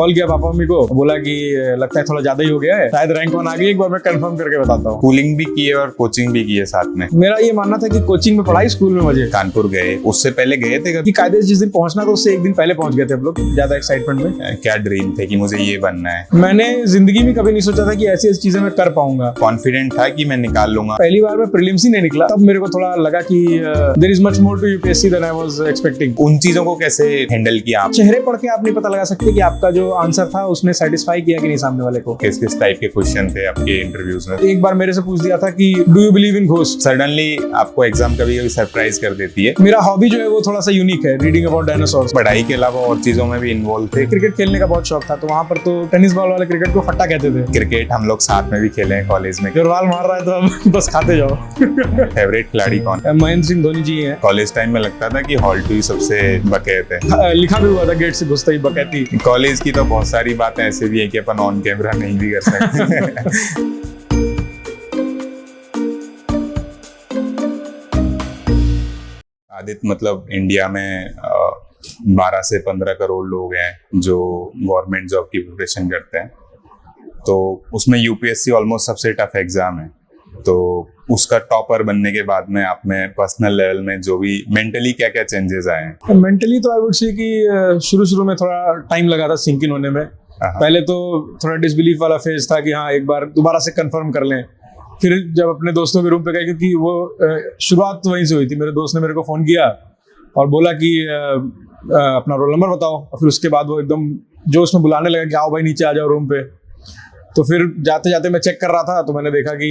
Call किया papa mummy को, बोला कि लगता है थोड़ा ज्यादा ही हो गया है, शायद रैंक 1 आ गई, एक बार मैं कंफर्म करके बताता हूँ। स्कूलिंग भी की है और कोचिंग भी की है साथ में। मेरा ये मानना था कि कोचिंग में पढ़ाई, स्कूल में मजे। कानपुर गए, उससे पहले गए थे कि कायदे से जिस दिन पहुंचना था उससे एक दिन पहले पहुंच गए थे हम लोग, ज्यादा एक्साइटमेंट में। क्या ड्रीम थे कि मुझे ये बनना है? मैंने जिंदगी में कभी नहीं सोचा था कि ऐसी ऐसी चीजें मैं कर पाऊंगा। कॉन्फिडेंट था कि मैं निकाल लूंगा। पहली बार मैं प्रीलिम्स ही नहीं निकला, तब मेरे को थोड़ा लगा कि there is much more to UPSC than I was expecting. उन चीजों को कैसे हैंडल किया आप? चेहरे पढ़ के आप नहीं पता लगा सकते कि आपका जो आंसर था उसने सेटिस्फाई किया कि नहीं सामने वाले को। किस किस टाइप के क्वेश्चन थे आपके इंटरव्यूज में? एक बार मेरे से पूछ दिया था कि do you believe in ghost. Suddenly आपको एग्जाम कभी कभी सरप्राइज कर देती है। मेरा हॉबी जो है वो थोड़ा सा यूनिक है, रीडिंग अबाउट डायनासोर्स। पढ़ाई के अलावा और चीजों में भी इन्वॉल्व थे? क्रिकेट खेलने का बहुत शौक था, तो वहाँ पर तो टेनिस बॉल वाले क्रिकेट को फट्टा कहते थे। क्रिकेट हम लोग साथ में भी खेले हैं कॉलेज में। बॉल मार रहा है तो अब बस खाते जाओ। फेवरेट खिलाड़ी कौन? महेंद्र सिंह धोनी जी हैं। कॉलेज टाइम में लगता था कि हॉल्ट ही सबसे बकैत है। लिखा भी हुआ था गेट से घुसते ही बकैती। कॉलेज की तो बहुत सारी बातें ऐसे भी है कि अपन ऑन कैमरा नहीं भी कर सकते। आदित्य, मतलब इंडिया में 12 से 15 करोड़ लोग हैं जो गवर्नमेंट जॉब की प्रिपरेशन करते हैं, तो उसमें यूपीएससी ऑलमोस्ट सबसे टफ एग्जाम है। तो उसका टॉपर बनने के बाद में आप में पर्सनल लेवल में जो भी मेंटली क्या क्या चेंजेस आए हैं? मेंटली तो आई वुड से कि शुरू में थोड़ा टाइम लगा था सिंक इन होने में। पहले तो थोड़ा डिसबिलीफ वाला फेज था कि हाँ एक बार दोबारा से कंफर्म कर लें। फिर जब अपने दोस्तों के रूम पे गए, क्योंकि वो शुरुआत तो वहीं से हुई थी, मेरे दोस्त ने मेरे को फ़ोन किया और बोला कि अपना रोल नंबर बताओ। और फिर उसके बाद वो एकदम जो उसमें बुलाने लगा कि आओ भाई नीचे आ जाओ रूम पे। तो फिर जाते जाते मैं चेक कर रहा था तो मैंने देखा कि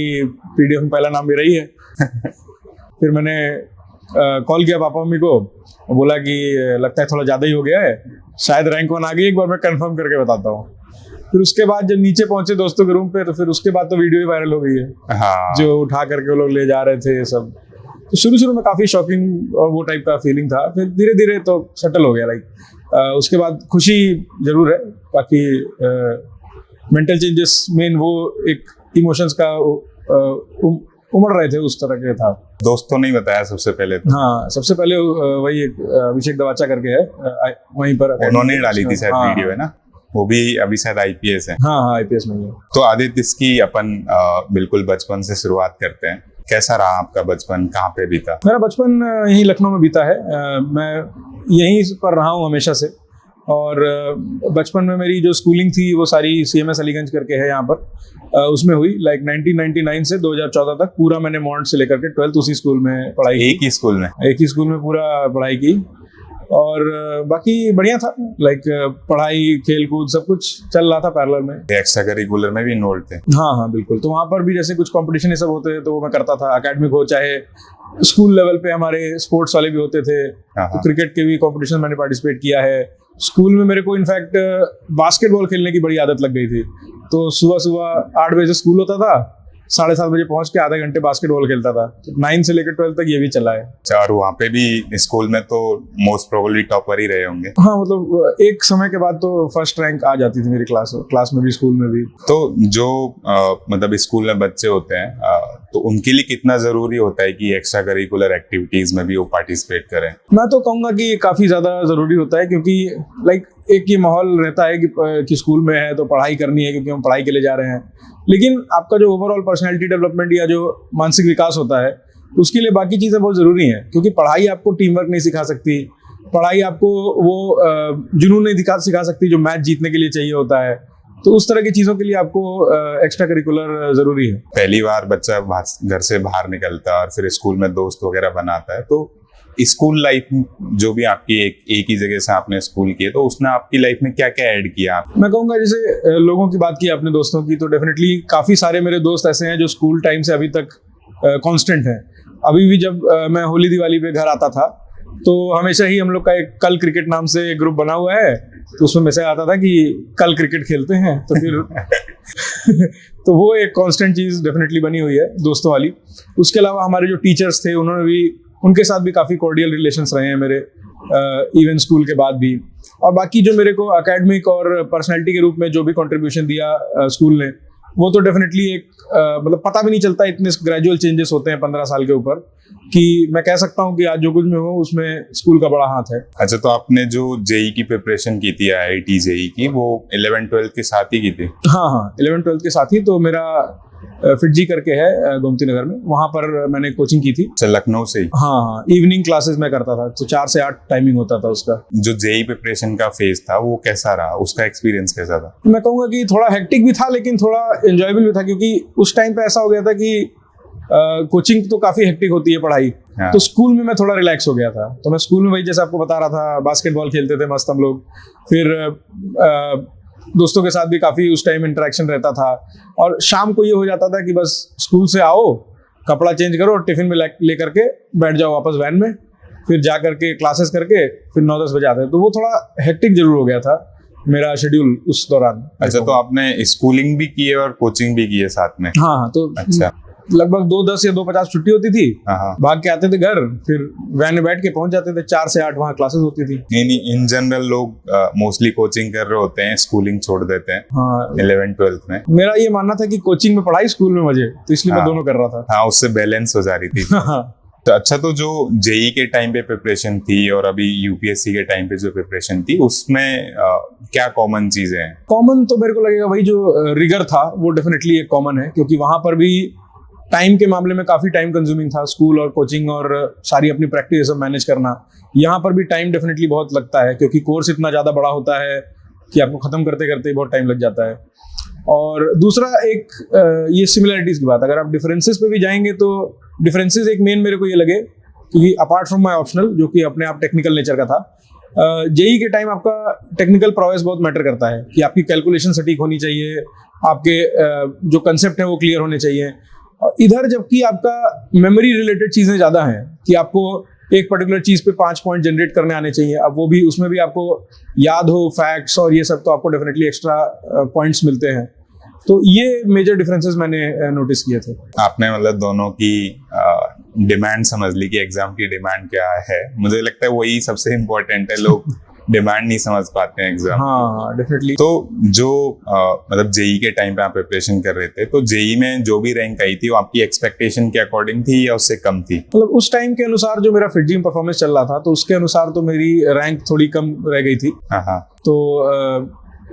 पीडीएफ में पहला नाम मेरा ही है। फिर मैंने कॉल किया पापा मम्मी को, बोला कि लगता है थोड़ा ज़्यादा ही हो गया है, शायद रैंक 1 आ गई, एक बार मैं कंफर्म करके बताता हूँ। फिर उसके बाद जब नीचे पहुंचे दोस्तों के रूम पे, तो फिर उसके बाद तो वीडियो ही वायरल हो गई है। हाँ। जो उठा करके वो लोग ले जा रहे थे सब। तो शुरू में काफ़ी शॉकिंग और वो टाइप का फीलिंग था। फिर धीरे धीरे तो सेटल हो गया। लाइक उसके बाद खुशी जरूर है, बाकी मेंटल चेंजेस मेन वो एक इमोशंस का उमड़ रहे थे, उस तरह के था। दोस्तों ने बताया सबसे पहले तो? हाँ, सबसे पहले वही अभिषेक दवाचा करके है, वहीं पर उन्होंने डाली थी शायद हाँ, वीडियो, है ना? वो भी अभी शायद आईपीएस है। हाँ आईपीएस में है। तो आदित्य, इसकी अपन बिल्कुल बचपन से शुरुआत करते हैं। कैसा रहा आपका बचपन, कहाँ पे बीता? मेरा बचपन यहीं लखनऊ में बीता है। मैं यहीं पर रहा हूँ हमेशा से। और बचपन में मेरी जो स्कूलिंग थी वो सारी सीएमएस अलीगंज करके है यहाँ पर, उसमें हुई। लाइक 1999 से 2014 तक पूरा मैंने मॉन्ट से लेकर के 12th उसी स्कूल में पढ़ाई। एक ही स्कूल में? एक ही स्कूल में पूरा पढ़ाई की। और बाकी बढ़िया था, लाइक पढ़ाई खेल कूद सब कुछ चल रहा था पैरेलल में। एक्स्ट्रा करिकुलर में भी इन्वॉल्व थे? हाँ बिल्कुल। तो वहाँ पर भी जैसे कुछ कंपटीशन ये सब होते थे तो वो मैं करता था। एकेडमिक हो चाहे स्कूल लेवल पे हमारे स्पोर्ट्स वाले भी होते थे, तो क्रिकेट के भी कंपटीशन मैंने पार्टिसिपेट किया है। स्कूल में मेरे को इनफैक्ट बास्केटबॉल खेलने की बड़ी आदत लग गई थी। तो सुबह 8 बजे से स्कूल होता था, 7:30 बजे पहुंच के आधे घंटे बास्केटबॉल खेलता था। 9 से लेकर 12 तक ये भी चला है। और वहाँ पे भी स्कूल में तो मोस्ट प्रोबेबली टॉपर ही रहे होंगे? हाँ, मतलब एक समय के बाद तो फर्स्ट रैंक आ जाती थी मेरी क्लास में भी, स्कूल में भी। तो जो मतलब स्कूल में बच्चे होते हैं तो उनके लिए कितना जरूरी होता है कि एक्स्ट्रा करिकुलर एक्टिविटीज में भी वो पार्टिसिपेट करें? मैं तो कहूँगा कि काफ़ी ज़्यादा ज़रूरी होता है, क्योंकि लाइक एक ये माहौल रहता है कि स्कूल में है तो पढ़ाई करनी है क्योंकि हम पढ़ाई के लिए जा रहे हैं। लेकिन आपका जो ओवरऑल पर्सनैलिटी डेवलपमेंट या जो मानसिक विकास होता है उसके लिए बाकी चीज़ें बहुत ज़रूरी हैं। क्योंकि पढ़ाई आपको टीम वर्क नहीं सिखा सकती, पढ़ाई आपको वो जुनून नहीं सिखा सकती जो मैच जीतने के लिए चाहिए होता है। तो उस तरह की चीज़ों के लिए आपको एक्स्ट्रा करिकुलर ज़रूरी है। पहली बार बच्चा घर से बाहर निकलता है और फिर स्कूल में दोस्त वगैरह बनाता है, तो स्कूल लाइफ जो भी आपकी एक ही जगह से आपने स्कूल किए, तो उसने आपकी लाइफ में क्या क्या ऐड किया? मैं कहूँगा जैसे लोगों की बात की आपने, दोस्तों की, तो डेफिनेटली काफ़ी सारे मेरे दोस्त ऐसे हैं जो स्कूल टाइम से अभी तक कांस्टेंट हैं। अभी भी जब मैं होली दिवाली पे घर आता था तो हमेशा ही हम लोग का एक कल क्रिकेट नाम से एक ग्रुप बना हुआ है, तो उसमें मैसेज आता था कि कल क्रिकेट खेलते हैं। तो फिर तो वो एक कांस्टेंट चीज़ डेफिनेटली बनी हुई है दोस्तों वाली। उसके अलावा हमारे जो टीचर्स थे उनके साथ भी काफ़ी कॉर्डियल रिलेशंस रहे हैं मेरे, इवन स्कूल के बाद भी। और बाकी जो मेरे को एकेडमिक और पर्सनैलिटी के रूप में जो भी कंट्रीब्यूशन दिया स्कूल ने, वो तो डेफिनेटली एक मतलब पता भी नहीं चलता, इतने ग्रेजुअल चेंजेस होते हैं 15 साल के ऊपर, कि मैं कह सकता हूँ कि आज जो कुछ मैं हूँ उसमें स्कूल का बड़ा हाथ है। अच्छा, तो आपने जो जेई की प्रिपरेशन की थी, IIT जेई की, वो 11-12 के साथ ही की थी? हाँ, 11-12 के साथ ही। तो मेरा फिटजी करके है गोमती नगर में, वहाँ पर मैंने कोचिंग की थी। अच्छा, लखनऊ से ही? हाँ, इवनिंग क्लासेस में करता था, तो 4 से 8 टाइमिंग होता था उसका। जो जेई प्रिपरेशन का फेज था वो कैसा रहा, उसका एक्सपीरियंस कैसा था? मैं कहूँगा कि थोड़ा हेक्टिक भी था लेकिन थोड़ा एंजॉयबल भी था, क्योंकि उस टाइम पे ऐसा हो गया था कि कोचिंग तो काफी हेक्टिक होती है पढ़ाई, हाँ। तो स्कूल में मैं थोड़ा रिलैक्स हो गया था। तो मैं स्कूल में वही जैसे आपको बता रहा था, बास्केटबॉल खेलते थे मस्त हम लोग, फिर दोस्तों के साथ भी काफी उस टाइम इंटरेक्शन रहता था। और शाम को ये हो जाता था कि बस स्कूल से आओ, कपड़ा चेंज करो और टिफिन में ले करके बैठ जाओ वापस वैन में, फिर जा करके क्लासेस करके फिर 9-10 बजे आते। तो वो थोड़ा हेक्टिक जरूर हो गया था मेरा शेड्यूल उस दौरान। अच्छा, तो आपने स्कूलिंग भी की है और कोचिंग भी की है साथ में? हाँ, तो अच्छा, लगभग 2:10 या 2:50 छुट्टी होती थी, हाँ। भाग के आते थे घर, फिर वैन में बैठ के पहुंच जाते थे। 4 से 8 वहाँ क्लासेस होती थी। नहीं, इन जनरल लोग मोस्टली कोचिंग कर रहे होते हैं, स्कूलिंग छोड़ देते हैं हाँ, 11-12 में। मेरा ये मानना था कि कोचिंग में पढ़ाई, स्कूल में मजे, तो इसलिए मैं दोनों कर रहा था। हाँ, उससे बैलेंस हो जा रही थी। हाँ। तो अच्छा, तो जो जेई के टाइम पे प्रिपरेशन थी और अभी यूपीएससी के टाइम पे जो प्रिपरेशन थी, उसमें क्या कॉमन चीजें हैं? कॉमन तो मेरे को लगेगा वही जो रिगर था वो डेफिनेटली एक कॉमन है, क्योंकि वहां पर भी टाइम के मामले में काफी टाइम कंज्यूमिंग था, स्कूल और कोचिंग और सारी अपनी प्रैक्टिस सब मैनेज करना। यहाँ पर भी टाइम डेफिनेटली बहुत लगता है, क्योंकि कोर्स इतना ज्यादा बड़ा होता है कि आपको खत्म करते करते बहुत टाइम लग जाता है। और दूसरा एक ये सिमिलरिटीज की बात, अगर आप डिफरेंसेस पे भी जाएंगे तो डिफरेंसेस एक मेन मेरे को ये लगे, क्योंकि अपार्ट फ्रॉम माय ऑप्शनल जो कि अपने आप टेक्निकल नेचर का था, जेई के टाइम आपका टेक्निकल प्रोग्रेस बहुत मैटर करता है, कि आपकी कैलकुलेशन सटीक होनी चाहिए, आपके जो कंसेप्ट है वो क्लियर होने चाहिए। और इधर जबकि आपका मेमोरी रिलेटेड चीजें ज्यादा हैं, कि आपको एक पर्टिकुलर चीज पे 5 पॉइंट जनरेट करने आने चाहिए। अब वो भी, उसमें भी आपको याद हो फैक्ट्स और ये सब, तो आपको डेफिनेटली एक्स्ट्रा पॉइंट्स मिलते हैं। तो ये मेजर डिफरेंसेस मैंने नोटिस किए थे। आपने मतलब दोनों की डिमांड समझ ली कि एग्जाम की डिमांड क्या है। मुझे लगता है वही सबसे इम्पोर्टेंट है, लोग डिमांड नहीं समझ पाते हैं एग्जाम। हाँ, डेफिनेटली। तो जो मतलब जेई के टाइम पे आप प्रिपरेशन कर रहे थे, तो जेई में जो भी रैंक आई थी वो आपकी एक्सपेक्टेशन के अकॉर्डिंग थी या उससे कम थी? मतलब उस टाइम के अनुसार जो मेरा फिटजी में परफॉर्मेंस चल रहा था, तो उसके अनुसार तो मेरी रैंक थोड़ी कम रह गई थी। हाँ। तो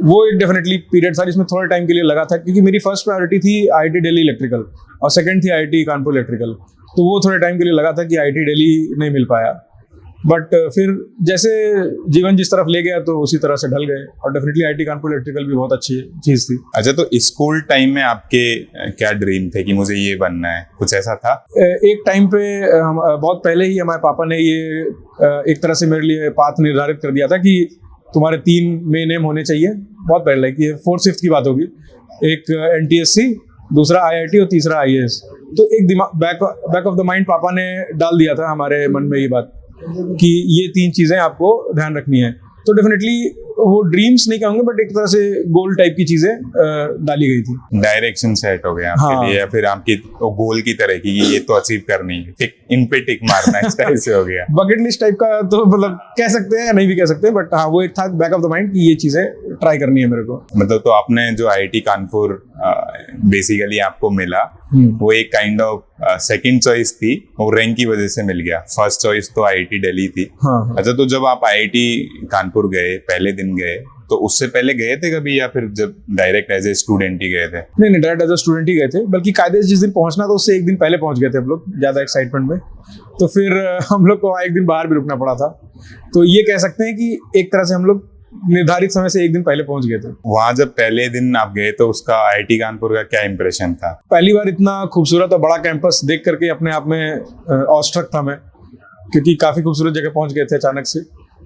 वो एक डेफिनेटली पीरियड था जिसमें थोड़े टाइम के लिए लगा था, क्योंकि मेरी फर्स्ट प्रायोरिटी थी IIT दिल्ली इलेक्ट्रिकल और सेकंड थी IIT कानपुर इलेक्ट्रिकल। तो वो थोड़े टाइम के लिए लगा था कि IIT दिल्ली नहीं मिल पाया, बट फिर जैसे जीवन जिस तरफ ले गया तो उसी तरह से ढल गए। और डेफिनेटली IIT कानपुर इलेक्ट्रिकल भी बहुत अच्छी चीज थी। अच्छा, तो स्कूल टाइम में आपके क्या ड्रीम थे कि मुझे ये बनना है, कुछ ऐसा था? एक टाइम पे बहुत पहले ही हमारे पापा ने ये एक तरह से मेरे लिए पाथ निर्धारित कर दिया था कि तुम्हारे 3 मेन एम होने चाहिए। बहुत पहले की 4th-5th की बात होगी। एक NTSC, दूसरा IIT और तीसरा IAS। तो एक दिमाग बैक ऑफ द माइंड पापा ने डाल दिया था हमारे मन में ये बात कि ये 3 चीजें आपको ध्यान रखनी है। तो डेफिनेटली वो ड्रीम्स नहीं कहूंगे, बट एक तरह से गोल टाइप की चीजें डाली गई थी। डायरेक्शन सेट हो गया आपके लिए, या फिर आपकी गोल की तरह की ये तो अचीव करनी है, टिक इन पे टिक मारना है, इस टाइप से हो गया। बकेट लिस्ट टाइप का तो मतलब कह सकते हैं या नहीं भी कह सकते, बट हाँ वो एक था बैक ऑफ द माइंड कि ये चीजें ट्राई करनी है मेरे को। मतलब तो आपने जो IIT कानपुर बेसिकली आपको मिला, वो एक काइंड ऑफ सेकंड चॉइस थी, वो रैंक की वजह से मिल गया। फर्स्ट चॉइस तो IIT दिल्ली थी। हाँ। अच्छा, तो जब आप IIT कानपुर गए, पहले दिन गए, तो उससे पहले गए थे कभी, या फिर जब डायरेक्ट एज ए स्टूडेंट ही गए थे? नहीं, डायरेक्ट एज ए स्टूडेंट ही गए थे, बल्कि कायदे से जिस दिन पहुंचना था उससे एक दिन पहले पहुंच गए थे हम लोग, ज्यादा एक्साइटमेंट में। तो फिर हम लोग को एक दिन बाहर भी रुकना पड़ा था। तो ये कह सकते हैं कि एक तरह से हम लोग निर्धारित समय से एक दिन पहले पहुंच गए थे। वहां जब पहले दिन आप गए तो उसका IIT कानपुर का क्या इंप्रेशन था? पहली बार इतना खूबसूरत और बड़ा कैंपस देख करके अपने आप में ऑस्ट्रक था मैं, क्योंकि काफी खूबसूरत जगह पहुंच गए थे अचानक से।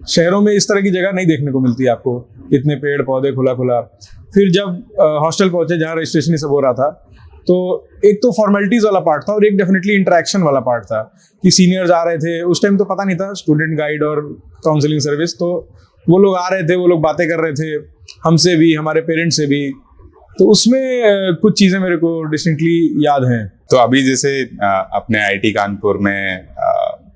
शहरों में इस तरह की जगह नहीं देखने को मिलती है आपको, इतने पेड़ पौधे, खुला खुला। फिर जब हॉस्टल पहुंचे जहाँ रजिस्ट्रेशन सब हो रहा था, तो एक तो फॉर्मेलिटीज वाला पार्ट था और एक डेफिनेटली इंटरेक्शन वाला पार्ट था कि सीनियर्स आ रहे थे। उस टाइम तो पता नहीं था स्टूडेंट गाइड और काउंसलिंग सर्विस, तो वो लोग आ रहे थे, वो लोग बातें कर रहे थे हमसे भी, हमारे पेरेंट्स से भी। तो उसमें कुछ चीजें मेरे को डिस्टिंक्टली याद हैं। तो अभी जैसे अपने IIT कानपुर में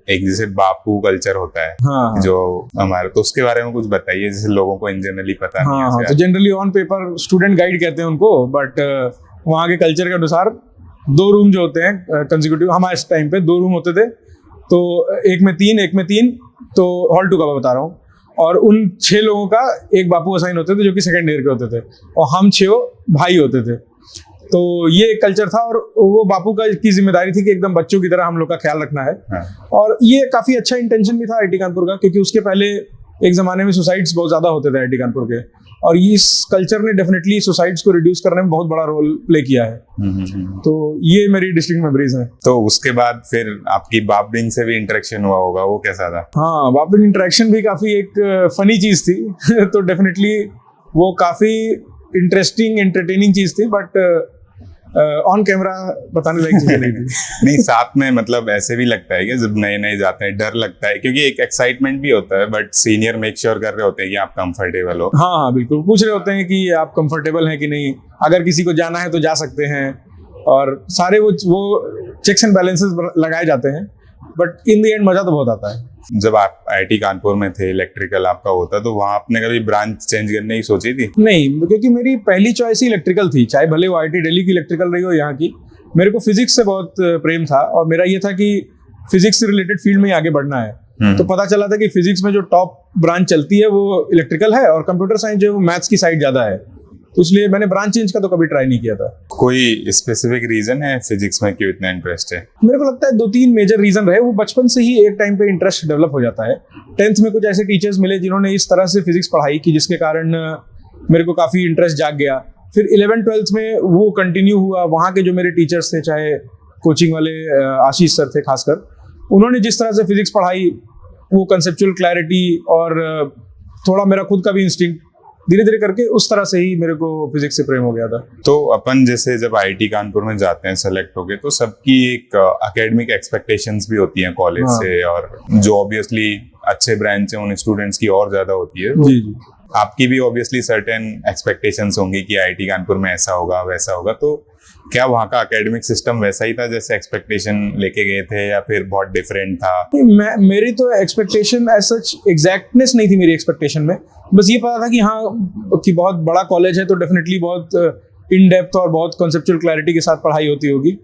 एक जैसे बापू कल्चर होता है, हाँ, जो हमारे, तो उसके बारे में कुछ बताइए, जैसे लोगों को इन जनरली पता नहीं है। हाँ, तो generally on paper student guide कहते हैं उनको, बट वहाँ के कल्चर के अनुसार 2 रूम जो होते हैं कंसेक्यूटिव, हमारे टाइम पे 2 रूम होते थे, तो एक में 3, तो हॉल 2 का बता रहा हूँ, और उन 6 लोगों का एक बापू असाइन होते थे जो कि सेकंड ईयर के होते थे, और हम 6 भाई होते थे। तो ये एक कल्चर था, और वो बापू की जिम्मेदारी थी कि एकदम बच्चों की तरह हम लोग का ख्याल रखना है। और ये काफी अच्छा इंटेंशन भी था आईटी कानपुर का, क्योंकि उसके पहले एक जमाने में सुसाइड्स बहुत ज्यादा होते थे आईटी कानपुर के, और इस कल्चर ने डेफिनेटली सुसाइड्स को रिड्यूस करने में बहुत बड़ा रोल प्ले किया है। तो ये मेरी डिस्टिंक्ट मेमोरीज हैं। तो उसके बाद फिर आपकी बापबिन से भी इंटरेक्शन हुआ होगा, वो कैसा था? हाँ, बापबिन इंटरेक्शन भी काफी एक फनी चीज थी तो डेफिनेटली वो काफी इंटरेस्टिंग एंटरटेनिंग चीज थी, बट ऑन कैमरा बताने लायक चीज नहीं थी। नहीं, साथ में मतलब ऐसे भी लगता है कि जब नए नए जाते हैं डर लगता है, क्योंकि एक एक्साइटमेंट भी होता है, बट सीनियर मेक श्योर कर रहे होते हैं कि आप कंफर्टेबल हो। हाँ, बिल्कुल पूछ रहे होते हैं कि आप कंफर्टेबल हैं कि नहीं, अगर किसी को जाना है तो जा सकते हैं, और सारे वो चेक्स एंड बैलेंसेस लगाए जाते हैं, बट इन द एंड मजा तो बहुत आता है। जब आप आईटी कानपुर में थे, इलेक्ट्रिकल आपका होता, तो वहां आपने कभी ब्रांच चेंज करने की सोची थी? नहीं, क्योंकि मेरी पहली चॉइस ही इलेक्ट्रिकल थी, चाहे भले वो आईटी दिल्ली की इलेक्ट्रिकल रही हो यहाँ की। मेरे को फिजिक्स से बहुत प्रेम था, और मेरा ये था कि फिजिक्स से रिलेटेड फील्ड में ही आगे बढ़ना है। तो पता चला था कि फिजिक्स में जो टॉप ब्रांच चलती है वो इलेक्ट्रिकल है, और कंप्यूटर साइंस जो है वो मैथ्स की साइड ज्यादा है, तो इसलिए मैंने ब्रांच चेंज का तो कभी ट्राई नहीं किया था। कोई स्पेसिफिक रीजन है फिजिक्स में क्यों इतना इंटरेस्ट है? मेरे को लगता है 2-3 मेजर रीजन रहे। वो बचपन से ही एक टाइम पे इंटरेस्ट डेवलप हो जाता है। 10th में कुछ ऐसे टीचर्स मिले जिन्होंने इस तरह से फिजिक्स पढ़ाई कि जिसके कारण मेरे को काफी इंटरेस्ट जाग गया। फिर 11th-12th में वो कंटिन्यू हुआ। वहाँ के जो मेरे टीचर्स थे, चाहे कोचिंग वाले आशीष सर थे खासकर, उन्होंने जिस तरह से फिजिक्स पढ़ाई, वो कंसेप्चुअल क्लैरिटी और थोड़ा मेरा खुद का भी इंस्टिंक्ट, धीरे धीरे करके उस तरह से ही मेरे को फिजिक्स से प्रेम हो गया था। तो अपन जैसे जब आईटी कानपुर में जाते हैं सेलेक्ट होके, तो सबकी एक एकेडमिक एक्सपेक्टेशंस भी होती हैं कॉलेज से, और जो ऑब्वियसली अच्छे ब्रांच है उन स्टूडेंट्स की और ज्यादा होती है। जी जी। आपकी भी ऑब्वियसली सर्टेन एक्सपेक्टेशंस होंगी कि आईटी कानपुर में ऐसा होगा वैसा होगा, तो क्या वहाँ का एकेडमिक सिस्टम वैसा ही था जैसे एक्सपेक्टेशन लेके गए थे, या फिर बहुत डिफरेंट था? मेरी तो एक्सपेक्टेशन एज सच एग्जैक्टनेस नहीं थी मेरी एक्सपेक्टेशन में। बस ये पता था कि हाँ, कि बहुत बड़ा कॉलेज है तो डेफिनेटली बहुत इन डेप्थ और बहुत कॉन्सेप्चुअल क्लैरिटी के साथ पढ़ाई होती होगी।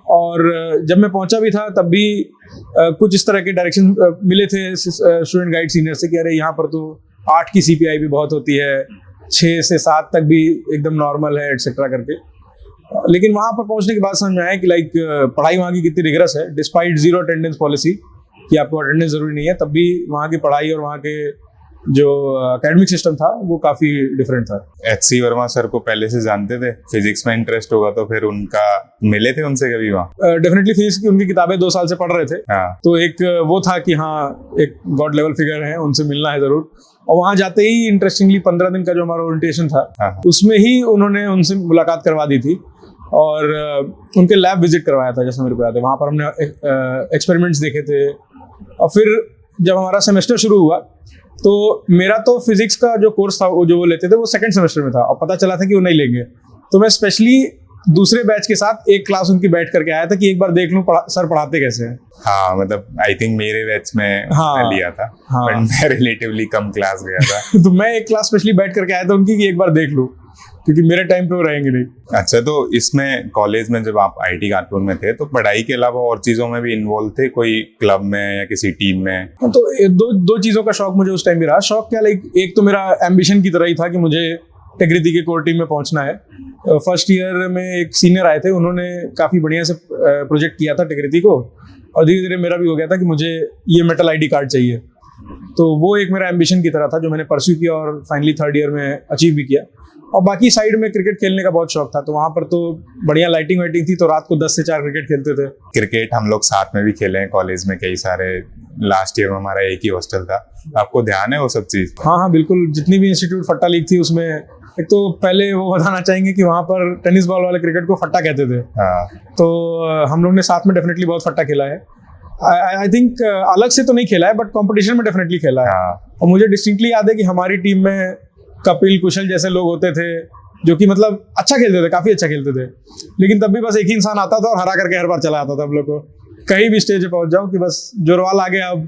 और जब मैं पहुंचा भी था तब भी कुछ इस तरह के डायरेक्शन मिले थे स्टूडेंट गाइड सीनियर से कि अरे यहाँ पर तो 8 की CPI भी बहुत होती है, 6 से 7 तक भी एकदम नॉर्मल है, एटसेट्रा करके। लेकिन वहाँ पर पहुँचने के बाद समझ में आया कि लाइक पढ़ाई वहाँ की कितनी रिगरस है, डिस्पाइट 0 अटेंडेंस पॉलिसी कि आपको अटेंडेंस जरूरी नहीं है, तब भी वहाँ की पढ़ाई और वहाँ के जो एकेडमिक सिस्टम था वो काफी डिफरेंट था। HC वर्मा सर को पहले से जानते थे? फिजिक्स में इंटरेस्ट होगा तो फिर उनका मिले थे उनसे कभी वहाँ? डेफिनेटली फिजिक्स की उनकी किताबें 2 साल से पढ़ रहे थे। हाँ। तो एक वो था कि हाँ, एक गॉड लेवल फिगर है, उनसे मिलना है जरूर। और वहाँ जाते ही इंटरेस्टिंगली 15 दिन का जो हमारा ओरिएंटेशन था, उसमें ही उन्होंने उनसे मुलाकात करवा दी थी और उनके लैब विजिट करवाया था, जैसे मेरे को याद है। वहाँ पर हमने एक्सपेरिमेंट्स देखे थे। और फिर जब हमारा सेमेस्टर शुरू हुआ तो मेरा तो फिजिक्स का जो कोर्स था वो जो वो लेते थे वो 2nd सेमेस्टर में था, और पता चला था कि वो नहीं लेंगे। तो मैं स्पेशली दूसरे बैच के साथ एक क्लास उनकी बैठ करके आया था कि एक बार देख लूं सर पढ़ाते कैसे हैं। हाँ, मतलब आई थिंक मेरे बैच में हाँ, लिया था। हाँ, बट मैं रिलेटिवली कम क्लास गया था। तो मैं एक क्लास स्पेशली बैठ करके आया था उनकी कि एक बार देख लूं, क्योंकि मेरे टाइम पे वो रहेंगे नहीं। अच्छा, तो इसमें कॉलेज में जब आप आईटी कानपुर में थे तो पढ़ाई के अलावा और चीजों में भी इन्वॉल्व थे, कोई क्लब में या किसी टीम में? तो दो चीजों का शौक मुझे उस टाइम भी रहा। शौक क्या, लाइक एक तो मेरा एम्बिशन की तरह ही था कि मुझे टेक्रिति के कोर टीम में पहुंचना है। फर्स्ट ईयर में एक सीनियर आए थे, उन्होंने काफी बढ़िया से प्रोजेक्ट किया था टेक्रिति को, और धीरे धीरे मेरा भी हो गया था कि मुझे ये मेटल ID कार्ड चाहिए। तो वो एक मेरा एम्बिशन की तरह था जो मैंने परस्यू किया और फाइनली 3rd ईयर में अचीव भी किया। और बाकी साइड में क्रिकेट खेलने का बहुत शौक था, तो वहाँ पर तो बढ़िया लाइटिंग वाइटिंग थी, तो रात को 10 से 4 क्रिकेट खेलते थे। क्रिकेट हम लोग साथ में भी खेले हैं कॉलेज में कई सारे। लास्ट ईयर में हमारा एक ही हॉस्टल था। आपको ध्यान है वो सब चीज? हाँ, बिल्कुल। जितनी भी इंस्टीट्यूट फट्टा लीग थी उसमें, एक तो पहले वो बताना चाहेंगे कि वहाँ पर टेनिस बॉल वाले क्रिकेट को फट्टा कहते थे। हाँ। तो हम लोग ने साथ में डेफिनेटली बहुत फट्टा खेला है। आई थिंक अलग से तो नहीं खेला है, बट कंपटीशन में डेफिनेटली खेला है। और मुझे डिस्टिंक्टली याद है कि हमारी टीम में कपिल, कुशल जैसे लोग होते थे जो कि मतलब अच्छा खेलते थे, काफी अच्छा खेलते थे। लेकिन तब भी बस एक ही इंसान आता था और हरा करके हर बार चला आता था हम लोग को। कहीं भी स्टेज पे पहुंच जाओ कि बस जोरवाल आ गया, अब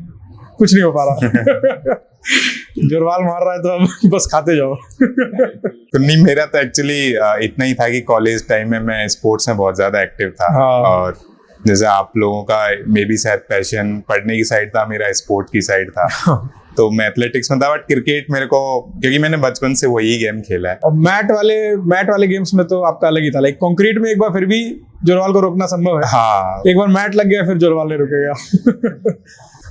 कुछ नहीं हो पा रहा। जोरवाल मार रहा है तो अब बस खाते जाओ। तो नहीं, मेरा तो एक्चुअली इतना ही था कि कॉलेज टाइम में मैं स्पोर्ट्स में बहुत ज्यादा एक्टिव था। हाँ। और जैसे आप लोगों का मे बी शायद पैशन पढ़ने की साइड था, मेरा स्पोर्ट की साइड था। तो मैं एथलेटिक्स में था, बट क्रिकेट मेरे को, क्योंकि मैंने बचपन से वही गेम खेला है। और मैट वाले गेम्स में तो आपका अलग ही था। लाइक कंक्रीट में एक बार फिर भी जोरवाल को रोकना संभव है। हाँ। एक बार मैट लग गया फिर जोरवाल नहीं रुकेगा।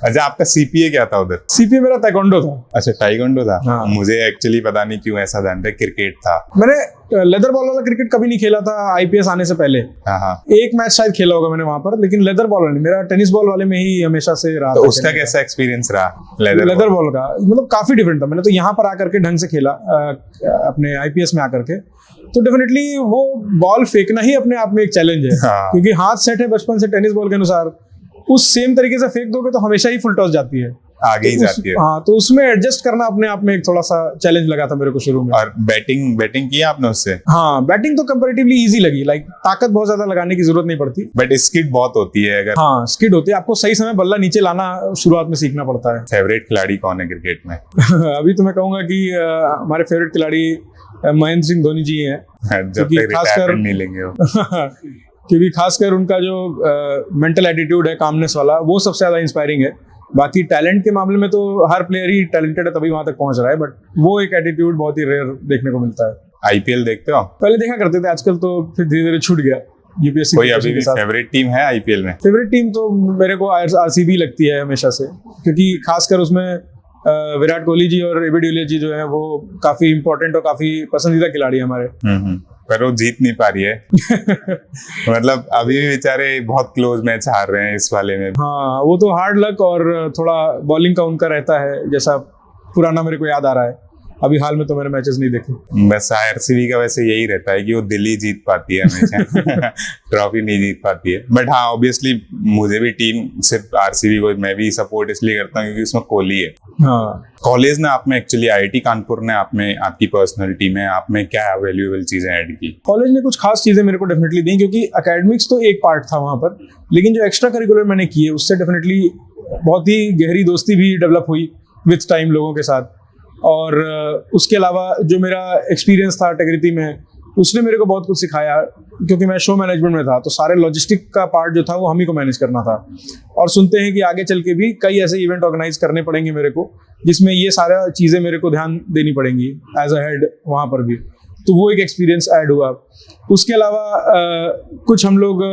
अच्छा, आपका सीपीए क्या था उधर? सीपीए मेरा ताइक्वांडो था। अच्छा, ताइक्वांडो था। हाँ। मुझे एक्चुअली पता नहीं क्यों ऐसा ध्यान था, क्रिकेट था। मैंने लेदर बॉल वाला क्रिकेट कभी नहीं खेला था आईपीएस आने से पहले। हाँ हाँ। एक मैच शायद खेला होगा मैंने वहां पर, लेकिन लेदर बॉल वाला नहीं, मेरा टेनिस बॉल वाले में ही हमेशा से रहा। तो उसका कैसा एक्सपीरियंस रहा लेदर बॉल का? मतलब काफी डिफरेंट था। मैंने तो यहाँ पर आकर के ढंग से खेला अपने आईपीएस में आकर के, तो डेफिनेटली वो बॉल फेंकना ही अपने आप में एक चैलेंज है। हाँ। क्योंकि हाथ सेट है बचपन से टेनिस बॉल के अनुसार, उस सेम तरीके से फेंक दोगे तो हमेशा ही फुल टॉस जाती है, आगे ही जाती है। हाँ, तो उसमें एडजस्ट करना अपने आप में एक थोड़ा सा चैलेंज लगा था मेरे को शुरू में। और बैटिंग किया आपने उससे? हाँ, बैटिंग तो कंपैरेटिवली इजी लगी। लाइक ताकत बहुत ज्यादा लगाने की जरूरत नहीं पड़ती, बट स्किड बहुत होती है अगर। हाँ, स्किड होती है। आपको सही समय बल्ला नीचे लाना शुरुआत में सीखना पड़ता है। फेवरेट खिलाड़ी कौन है क्रिकेट में? अभी तो मैं कहूंगा कि हमारे फेवरेट खिलाड़ी महेंद्र सिंह धोनी जी हैं। जब तक रिटायरमेंट नहीं लेंगे वो। क्योंकि खासकर उनका जो मेंटल एटीट्यूड है, कामनेस वाला, वो सबसे ज्यादा इंस्पायरिंग है। बाकी टैलेंट के मामले में तो हर प्लेयर ही टैलेंटेड है तभी वहां तक पहुंच रहा है, बट वो एक एटीट्यूड बहुत ही रेयर देखने को मिलता है। आईपीएल देखते हो? पहले देखा करते थे, आजकल तो फिर धीरे धीरे छूट गया। यूपीएससी कोई अभी भी फेवरेट टीम है आईपीएल में? फेवरेट टीम तो मेरे को आरसीबी लगती है हमेशा से, क्योंकि खासकर उसमें विराट कोहली जी और एबी डिविलियर्स जी जो है वो काफी इंपॉर्टेंट और काफी पसंदीदा खिलाड़ी है हमारे। पर वो जीत नहीं पा रही है। मतलब अभी भी बेचारे बहुत क्लोज मैच हार रहे हैं इस वाले में। हाँ, वो तो हार्ड लक और थोड़ा बॉलिंग का उनका रहता है, जैसा पुराना मेरे को याद आ रहा है। अभी हाल में तो मैंने मैचेस नहीं देखे। बस आरसीबी का वैसे यही रहता है कि वो दिल्ली जीत पाती है हमेशा। ट्रॉफी नहीं जीत पाती है। बट हाँ, ऑब्वियसली मुझे भी टीम सिर्फ आरसीबी को मैं भी सपोर्ट इसलिए करता हूँ क्योंकि उसमें कोहली है। हाँ। कॉलेज ने आप में एक्चुअली आईआईटी कानपुर ने आप में, आपकी पर्सनैलिटी में आप में क्या वैल्यूएबल चीजें ऐड की? कॉलेज ने कुछ खास चीजें मेरे को डेफिनेटली दी, क्योंकि एकेडमिक्स तो एक पार्ट था वहां पर, लेकिन जो एक्स्ट्रा करिकुलर मैंने किए उससे डेफिनेटली बहुत ही गहरी दोस्ती भी डेवलप हुई विथ टाइम लोगों के साथ। और उसके अलावा जो मेरा एक्सपीरियंस था टेक्निकली में, उसने मेरे को बहुत कुछ सिखाया, क्योंकि मैं शो मैनेजमेंट में था तो सारे लॉजिस्टिक का पार्ट जो था वो हम ही को मैनेज करना था। और सुनते हैं कि आगे चल के भी कई ऐसे इवेंट ऑर्गेनाइज करने पड़ेंगे मेरे को, जिसमें ये सारा चीज़ें मेरे को ध्यान देनी पड़ेंगी एज अ हेड वहाँ पर भी। तो वो एक एक्सपीरियंस ऐड हुआ। उसके अलावा कुछ हम लोग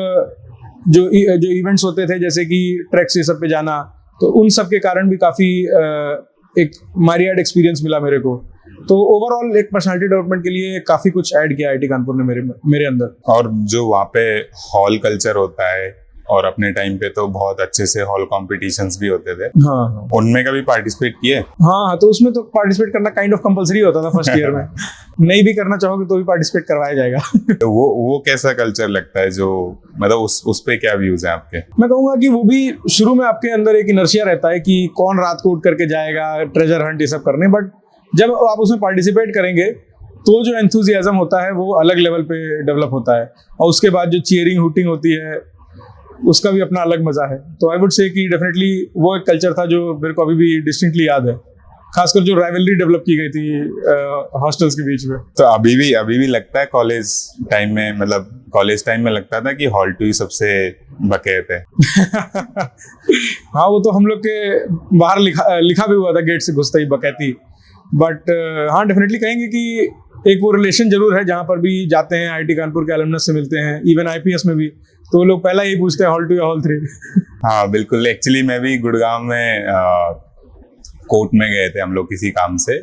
जो इवेंट्स होते थे, जैसे कि ट्रैक्स ये सब पे जाना, तो उन सब के कारण भी काफ़ी एक मारियाड एक्सपीरियंस मिला मेरे को। तो ओवरऑल एक पर्सनालिटी डेवलपमेंट के लिए काफी कुछ ऐड किया आईआईटी कानपुर ने मेरे अंदर। और जो वहाँ पे हॉल कल्चर होता है, और अपने टाइम पे तो बहुत अच्छे से हॉल कॉम्पिटिशन्स भी होते थे। हाँ। उनमें कभी पार्टिसिपेट किए? हाँ, तो उसमें तो पार्टिसिपेट करना काइंड ऑफ कंपलसरी होता था फर्स्ट ईयर में। नहीं भी करना चाहोगे तो भी पार्टिसिपेट करवाया जाएगा। तो वो कैसा कल्चर लगता है, जो मतलब उस पे क्या व्यूज हैं आपके? मैं कहूंगा कि वो भी शुरू में आपके अंदर एक इनर्शिया रहता है कि कौन रात को उठ करके जाएगा ट्रेजर हंट ये सब करने, बट जब आप उसमें पार्टिसिपेट करेंगे तो जो एंथुजियाज्म होता है वो अलग लेवल पे डेवलप होता है। और उसके बाद जो चीयरिंग हुटिंग होती है उसका भी अपना अलग मजा है। तो आई वुड से कि डेफिनेटली वो एक कल्चर था जो मेरे को अभी भी डिस्टिंक्टली याद है, खासकर जो राइवलरी डेवलप की गई थी हॉस्टल्स के बीच में। तो अभी भी लगता है कॉलेज टाइम में, मतलब कॉलेज टाइम में लगता था कि हॉल 2 ही सबसे बकैत है। हाँ, वो तो हम लोग के बाहर लिखा भी हुआ था गेट से घुसते ही बकैती। बट हाँ, डेफिनेटली कहेंगे कि एक वो रिलेशन जरूर है, जहाँ पर भी जाते हैं आईआईटी कानपुर के अलुमनस से मिलते हैं, इवन आईपीएस में भी, तो लोग पहला यही पूछते हैं हॉल 2 या हॉल 3। हाँ बिल्कुल। एक्चुअली मैं भी गुड़गांव में कोर्ट में गए थे हम लोग किसी काम से।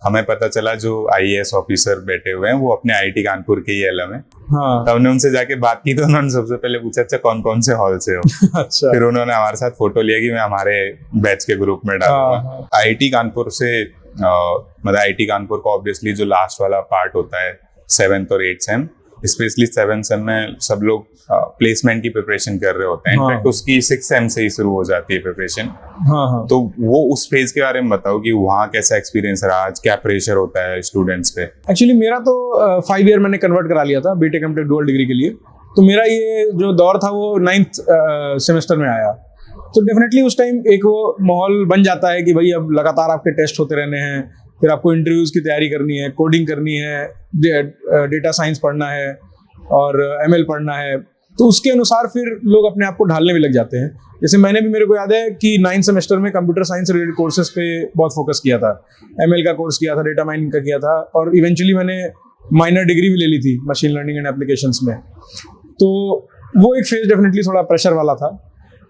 हमें पता चला जो आईएएस ऑफिसर बैठे हुए हैं वो अपने आईआईटी कानपुर के ही अलम है। हाँ। तो हमने उनसे जाके बात की, तो उन्होंने सबसे पहले पूछा अच्छा कौन कौन से हॉल से हो। अच्छा। फिर उन्होंने हमारे साथ फोटो लिया कि मैं हमारे बैच के ग्रुप में डालूंगा। आईआईटी कानपुर से मतलब आईआईटी कानपुर का ऑब्वियसली जो लास्ट वाला पार्ट होता है 7th और 8th same, specially 7th same में सब लोग प्लेसमेंट की प्रिपरेशन कर रहे होते हैं। इनफैक्ट उसकी 6th सेम से ही शुरू हो जाती है प्रिपरेशन। हाँ। तो वो उस फेज के बारे में बताओ कि वहाँ कैसा एक्सपीरियंस रहा, आज क्या प्रेशर होता है स्टूडेंट्स पे? एक्चुअली मेरा तो 5 ईयर मैंने कन्वर्ट करा लिया था बीटेक एमटेक डुअल डिग्री के लिए। तो मेरा ये जो दौर था वो 9th सेमेस्टर में आया। तो डेफिनेटली उस टाइम एक वो माहौल बन जाता है कि भाई अब लगातार आपके टेस्ट होते रहने हैं, फिर आपको इंटरव्यूज़ की तैयारी करनी है, कोडिंग करनी है, डेटा साइंस पढ़ना है और एमएल पढ़ना है। तो उसके अनुसार फिर लोग अपने आप को ढालने में लग जाते हैं। जैसे मेरे को याद है कि 9th सेमेस्टर में कंप्यूटर साइंस रिलेटेड कोर्सेज पे बहुत फोकस किया था। एमएल का कोर्स किया था, डेटा माइनिंग का किया था, और इवेंचुअली मैंने माइनर डिग्री भी ले ली थी मशीन लर्निंग एंड एप्लीकेशंस में। तो वो एक फेज डेफिनेटली थोड़ा प्रेशर वाला था,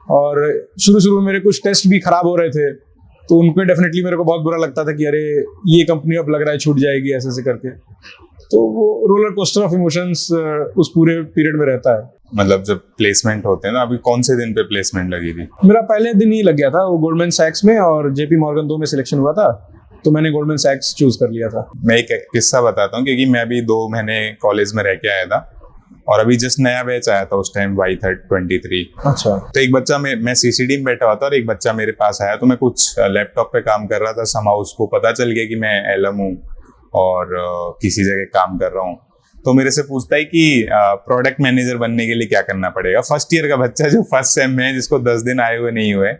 और शुरू में मेरे कुछ टेस्ट भी खराब हो रहे थे, तो उन पे डेफिनेटली मेरे को बहुत बुरा लगता था कि अरे ये कंपनी अब लग रहा है छूट जाएगी ऐसे ऐसे करके। तो वो रोलर कोस्टर ऑफ इमोशंस उस पूरे पीरियड में रहता है। मतलब जब प्लेसमेंट होते हैं ना, अभी कौन से दिन पे प्लेसमेंट लगी थी? मेरा पहले दिन ही लग गया था, वो गोल्डमैन सैक्स में और जेपी मॉर्गन 2 में सिलेक्शन हुआ था, तो मैंने गोल्डमैन सैक्स चूज कर लिया था। मैं एक किस्सा बताता हूँ, क्योंकि मैं भी 2 महीने कॉलेज में रह के आया था, और अभी जस्ट नया बैच आया था उस टाइम, Y23। अच्छा। तो एक बच्चा, मैं सीसीडी में बैठा हुआ था और एक बच्चा मेरे पास आया, तो मैं कुछ लैपटॉप पे काम कर रहा था। समाउ उसको पता चल गया कि मैं एलएम हूँ और किसी जगह काम कर रहा हूँ। तो मेरे से पूछता है कि प्रोडक्ट मैनेजर बनने के लिए क्या करना पड़ेगा। फर्स्ट ईयर का बच्चा जो फर्स्ट सेम में है, जिसको 10 दिन आए हुए नहीं हुए।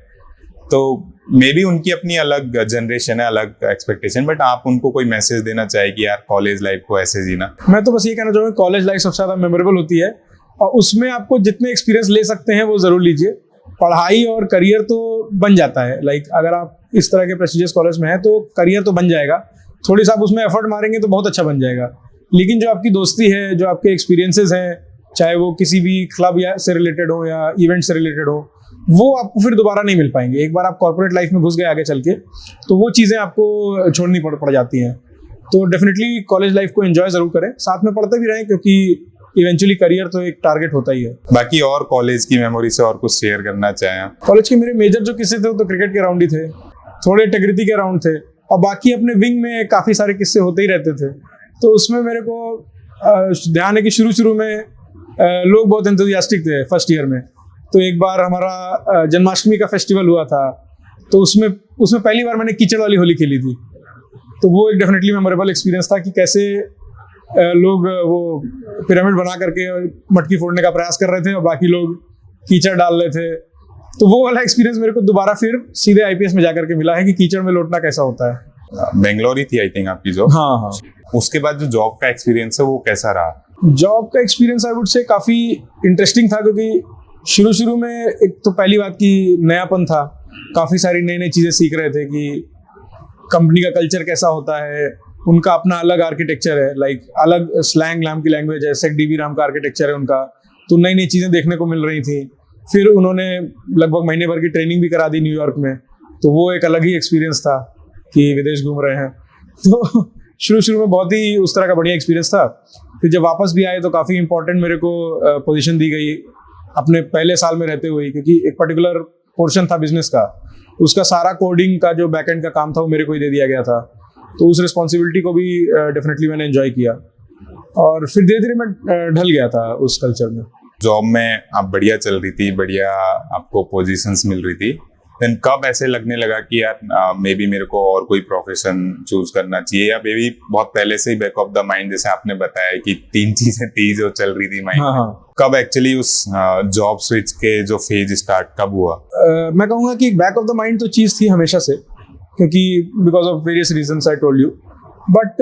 तो मे बी उनकी अपनी अलग जनरेशन है, अलग एक्सपेक्टेशन, बट आप उनको कोई मैसेज देना चाहे कि यार कॉलेज लाइफ को ऐसे जीना? मैं तो बस ये कहना चाहूँगा, कॉलेज लाइफ सबसे ज़्यादा मेमोरेबल होती है, और उसमें आपको जितने एक्सपीरियंस ले सकते हैं वो ज़रूर लीजिए। पढ़ाई और करियर तो बन जाता है, अगर आप इस तरह के प्रेस्टिजियस कॉलेज में हैं तो करियर तो बन जाएगा, थोड़ी सा आप उसमें एफर्ट मारेंगे तो बहुत अच्छा बन जाएगा। लेकिन जो आपकी दोस्ती है, जो आपके एक्सपीरियंसेस हैं, चाहे वो किसी भी क्लब या से रिलेटेड हो या इवेंट से रिलेटेड हो, वो आपको फिर दोबारा नहीं मिल पाएंगे। एक बार आप कॉर्पोरेट लाइफ में घुस गए आगे चल के, तो वो चीज़ें आपको छोड़नी पड़ जाती हैं। तो डेफिनेटली कॉलेज लाइफ को एंजॉय ज़रूर करें, साथ में पढ़ते भी रहें, क्योंकि इवेंचुअली करियर तो एक टारगेट होता ही है। बाकी और कॉलेज की मेमोरी से और कुछ शेयर करना चाहें? कॉलेज के मेरे मेजर जो किस्से थे वो तो क्रिकेट के राउंड ही थे, थोड़े टेक्रिटी के राउंड थे, और बाकी अपने विंग में काफ़ी सारे किस्से होते ही रहते थे। तो उसमें मेरे को ध्यान है कि शुरू में लोग बहुत एंथुसियास्टिक थे फर्स्ट ईयर में। तो एक बार हमारा जन्माष्टमी का फेस्टिवल हुआ था, तो उसमें पहली बार मैंने कीचड़ वाली होली खेली थी। तो वो एक डेफिनेटली मेमोरेबल एक्सपीरियंस था कि कैसे लोग वो पिरामिड बना करके मटकी फोड़ने का प्रयास कर रहे थे और बाकी लोग कीचड़ डाल रहे थे। तो वो वाला एक्सपीरियंस मेरे को दोबारा फिर सीधे आईपीएस में जाकर के मिला है कि कीचड़ में लौटना कैसा होता है। बेंगलोर ही थी आई थिंक आपकी जॉब? हाँ। उसके बाद जो जॉब का एक्सपीरियंस है वो कैसा रहा? जॉब का एक्सपीरियंस आई वुड से काफ़ी इंटरेस्टिंग था, क्योंकि शुरू में एक तो पहली बात की नयापन था, काफ़ी सारी नई चीज़ें सीख रहे थे कि कंपनी का कल्चर कैसा होता है, उनका अपना अलग आर्किटेक्चर है, अलग स्लैंग नाम की लैंग्वेज है, सेक डीबी नाम का आर्किटेक्चर है उनका। तो नई चीज़ें देखने को मिल रही थी। फिर उन्होंने लगभग महीने भर की ट्रेनिंग भी करा दी न्यूयॉर्क में, तो वो एक अलग ही एक्सपीरियंस था कि विदेश घूम रहे हैं। तो शुरू में बहुत ही उस तरह का बढ़िया एक्सपीरियंस था। फिर जब वापस भी आए तो काफ़ी इंपॉर्टेंट मेरे को पोजीशन दी गई अपने पहले साल में रहते हुए, क्योंकि एक पर्टिकुलर पोर्शन था बिजनेस का, उसका सारा कोडिंग का जो बैकएंड का काम था वो मेरे को ही दे दिया गया था। तो उस रिस्पॉन्सिबिलिटी को भी डेफिनेटली मैंने एंजॉय किया, और फिर धीरे धीरे मैं ढल गया था उस कल्चर में। जॉब में आप बढ़िया चल रही थी, बढ़िया आपको पोजीशंस मिल रही थी, देन कब ऐसे लगने लगा कि यार मे बी मेरे को और कोई प्रोफेशन चूज करना चाहिए, या मे बी बहुत पहले से ही बैक ऑफ द माइंड, जैसे आपने बताया कि 3 चीजें थी जो चल रही थी माइंड में? कब एक्चुअली उस जॉब स्विच के जो फेज स्टार्ट कब हुआ? मैं कहूँगा कि बैक ऑफ द माइंड तो चीज़ थी हमेशा से, क्योंकि because of various reasons I told you. But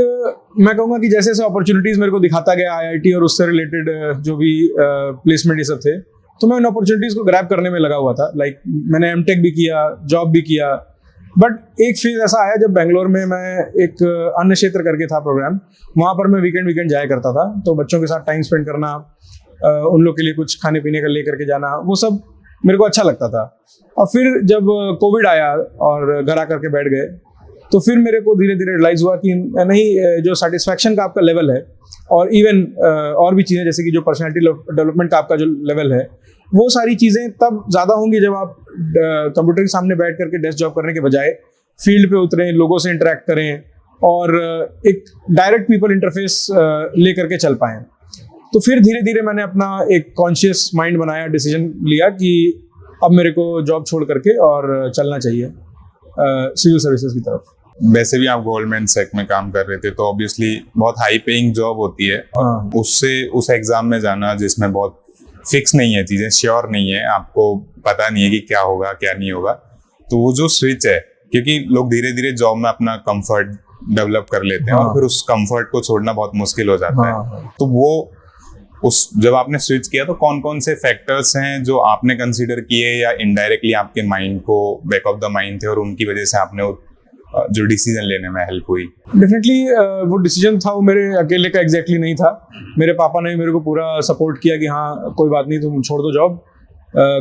मैं कहूँगा कि जैसे जैसे अपॉर्चुनिटीज़ मेरे को दिखाता गया आईआईटी और उससे रिलेटेड जो भी प्लेसमेंट ये सब थे, तो मैं उन अपॉर्चुनिटीज़ को ग्रैब करने में लगा हुआ था। मैंने एमटेक भी किया, जॉब भी किया, बट एक फेज ऐसा आया जब बेंगलोर में मैं एक अन्य क्षेत्र करके था प्रोग्राम, वहाँ पर मैं वीकेंड जाया करता था। तो बच्चों के साथ टाइम स्पेंड करना, उन लोग के लिए कुछ खाने पीने का ले करके जाना, वो सब मेरे को अच्छा लगता था। और फिर जब कोविड आया और घर आकर के बैठ गए, तो फिर मेरे को धीरे धीरे रियलाइज़ हुआ कि नहीं, जो सेटिस्फैक्शन का आपका लेवल है, और इवन और भी चीज़ें जैसे कि जो पर्सनैलिटी डेवलपमेंट का आपका जो लेवल है, वो सारी चीज़ें तब ज़्यादा होंगी जब आप कंप्यूटर के सामने बैठ करके डेस्क जॉब करने के बजाय फील्ड पे उतरें, लोगों से इंटरेक्ट करें और एक डायरेक्ट पीपल इंटरफेस ले करके चल पाएँ। तो फिर धीरे धीरे मैंने अपना एक कॉन्शियस माइंड बनाया, डिसीजन लिया कि अब मेरे को जॉब छोड़ करके और चलना चाहिए सिविल सर्विसेज की तरफ। वैसे भी आप गोल्डमैन सैक में काम कर रहे थे, तो ऑब्वियसली बहुत हाई पेइंग जॉब होती है, और उससे उस एग्जाम में जाना जिसमें बहुत फिक्स नहीं है, चीजें श्योर नहीं है, आपको पता नहीं है कि क्या होगा क्या नहीं होगा, तो वो जो स्विच है, क्योंकि लोग धीरे धीरे जॉब में अपना कंफर्ट डेवलप कर लेते हैं और फिर उस कंफर्ट को छोड़ना बहुत मुश्किल हो जाता है। तो वो उस जब आपने स्विच किया तो कौन कौन से फैक्टर्स हैं जो आपने कंसीडर किए या इनडायरेक्टली आपके माइंड को बैक ऑफ द माइंड थे और उनकी वजह से आपने जो डिसीजन लेने में हेल्प हुई? डेफिनेटली वो डिसीजन था वो मेरे अकेले का एग्जैक्टली नहीं था। मेरे पापा ने मेरे को पूरा सपोर्ट किया कि हाँ कोई बात नहीं, तुम छोड़ दो जॉब,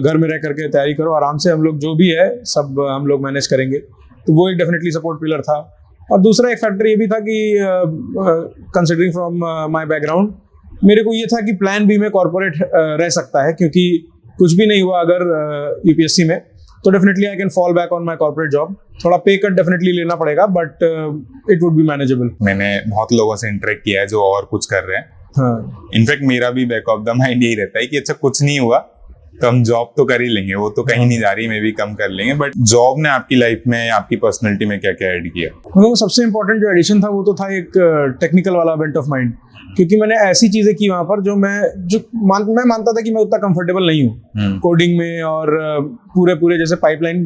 घर में रह करके तैयारी करो आराम से, हम लोग जो भी है सब हम लोग मैनेज करेंगे। तो वो एक डेफिनेटली सपोर्ट पिलर था। और दूसरा एक फैक्टर ये भी था कि कंसिडरिंग फ्रॉम माय बैकग्राउंड, मेरे को ये था कि प्लान बी में कॉर्पोरेट रह सकता है, क्योंकि कुछ भी नहीं हुआ अगर यूपीएससी में, तो definitely I can fall back on my corporate job. थोड़ा पे कट डेफिनेटली लेना पड़ेगा but it would be manageable. मैंने बहुत लोगों से इंटरेक्ट किया है जो और कुछ कर रहे हैं। हाँ, इनफैक्ट मेरा भी बैक ऑफ द माइंड यही रहता है कि अच्छा कुछ नहीं हुआ तो हम जॉब तो कर ही लेंगे, वो तो कहीं नहीं जा रही, मे भी कम कर लेंगे। बट जॉब ने आपकी लाइफ में, आपकी पर्सनैलिटी में क्या क्या ऐड किया? मतलब सबसे इम्पोर्टेंट जो एडिशन था वो तो था एक टेक्निकल वाला बेंट ऑफ माइंड, क्योंकि मैंने ऐसी चीजें की वहां पर जो मैं मानता था कि मैं उतना कंफर्टेबल नहीं हूँ कोडिंग में, और पूरे जैसे पाइपलाइन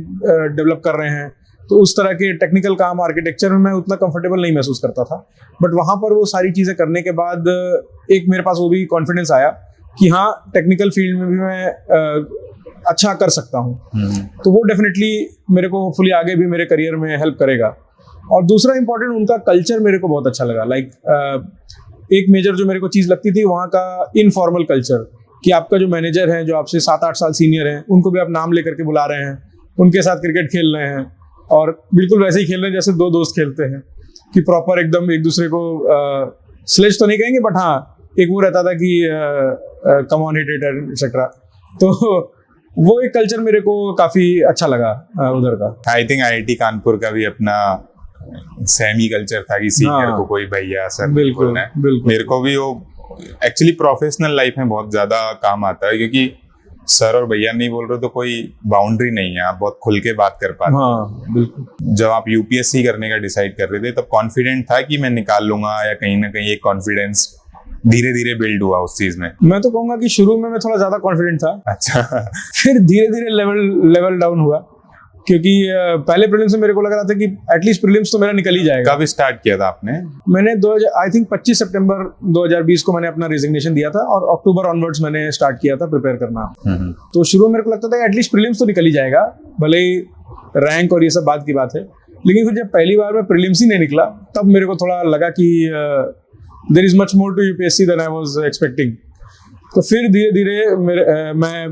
डेवलप कर रहे हैं तो उस तरह के टेक्निकल काम आर्किटेक्चर में मैं उतना कंफर्टेबल नहीं महसूस करता था। बट वहां पर वो सारी चीजें करने के बाद एक मेरे पास वो भी कॉन्फिडेंस आया कि हाँ टेक्निकल फील्ड में भी मैं अच्छा कर सकता हूँ। तो वो डेफिनेटली मेरे को फुली आगे भी मेरे करियर में हेल्प करेगा। और दूसरा इंपॉर्टेंट, उनका कल्चर मेरे को बहुत अच्छा लगा। लाइक एक मेजर जो मेरे को चीज़ लगती थी वहाँ का इनफॉर्मल कल्चर, कि आपका जो मैनेजर है जो आपसे 7-8 साल सीनियर हैं उनको भी आप नाम लेकर के बुला रहे हैं, उनके साथ क्रिकेट खेल रहे हैं और बिल्कुल वैसे ही खेल रहे हैं जैसे दो दोस्त खेलते हैं, कि प्रॉपर एकदम एक दूसरे को स्लेज तो नहीं कहेंगे बट हाँ एक वो रहता था कि come on hit it etcetera. तो वो एक कल्चर मेरे को काफी अच्छा लगा उधर का। आई थिंक आईआईटी कानपुर का भी अपना सेमी कल्चर था कि सीनियर को कोई भैया सर बिल्कुल। मेरे को भी वो एक्चुअली प्रोफेशनल लाइफ में बहुत ज्यादा काम आता है, क्योंकि सर और भैया नहीं बोल रहे तो कोई बाउंड्री नहीं है, आप बहुत खुल के बात कर पाते। हाँ, बिल्कुल। जब आप यूपीएससी करने का डिसाइड कर रहे थे तब कॉन्फिडेंट था कि मैं निकाल लूंगा, या कहीं ना कहीं एक कॉन्फिडेंस धीरे धीरे बिल्ड हुआ उस चीज में? मैं तो कहूंगा कि शुरू में मैं थोड़ा ज्यादा कॉन्फिडेंट था। अच्छा। फिर धीरे धीरे लेवल डाउन हुआ, क्योंकि पहले प्रीलिम्स में मेरे को लग रहा था कि एटलीस्ट प्रीलिम्स तो मेरा निकल ही जाएगा। कब स्टार्ट किया था आपने? मैंने आई थिंक 25 सितंबर 2020 को मैंने अपना रिजिग्नेशन दिया था और अक्टूबर ऑनवर्ड्स मैंने स्टार्ट किया था प्रिपेयर करना। तो शुरू में मेरे को लगता था एटलीस्ट प्रीलिम्स तो निकल ही जाएगा, भले ही रैंक और ये सब बात की बात है। लेकिन फिर जब पहली बार में प्रीलिम्स ही नहीं निकला तब मेरे को थोड़ा लगा कि there is much more to UPSC than I was expecting. तो फिर धीरे धीरे मैं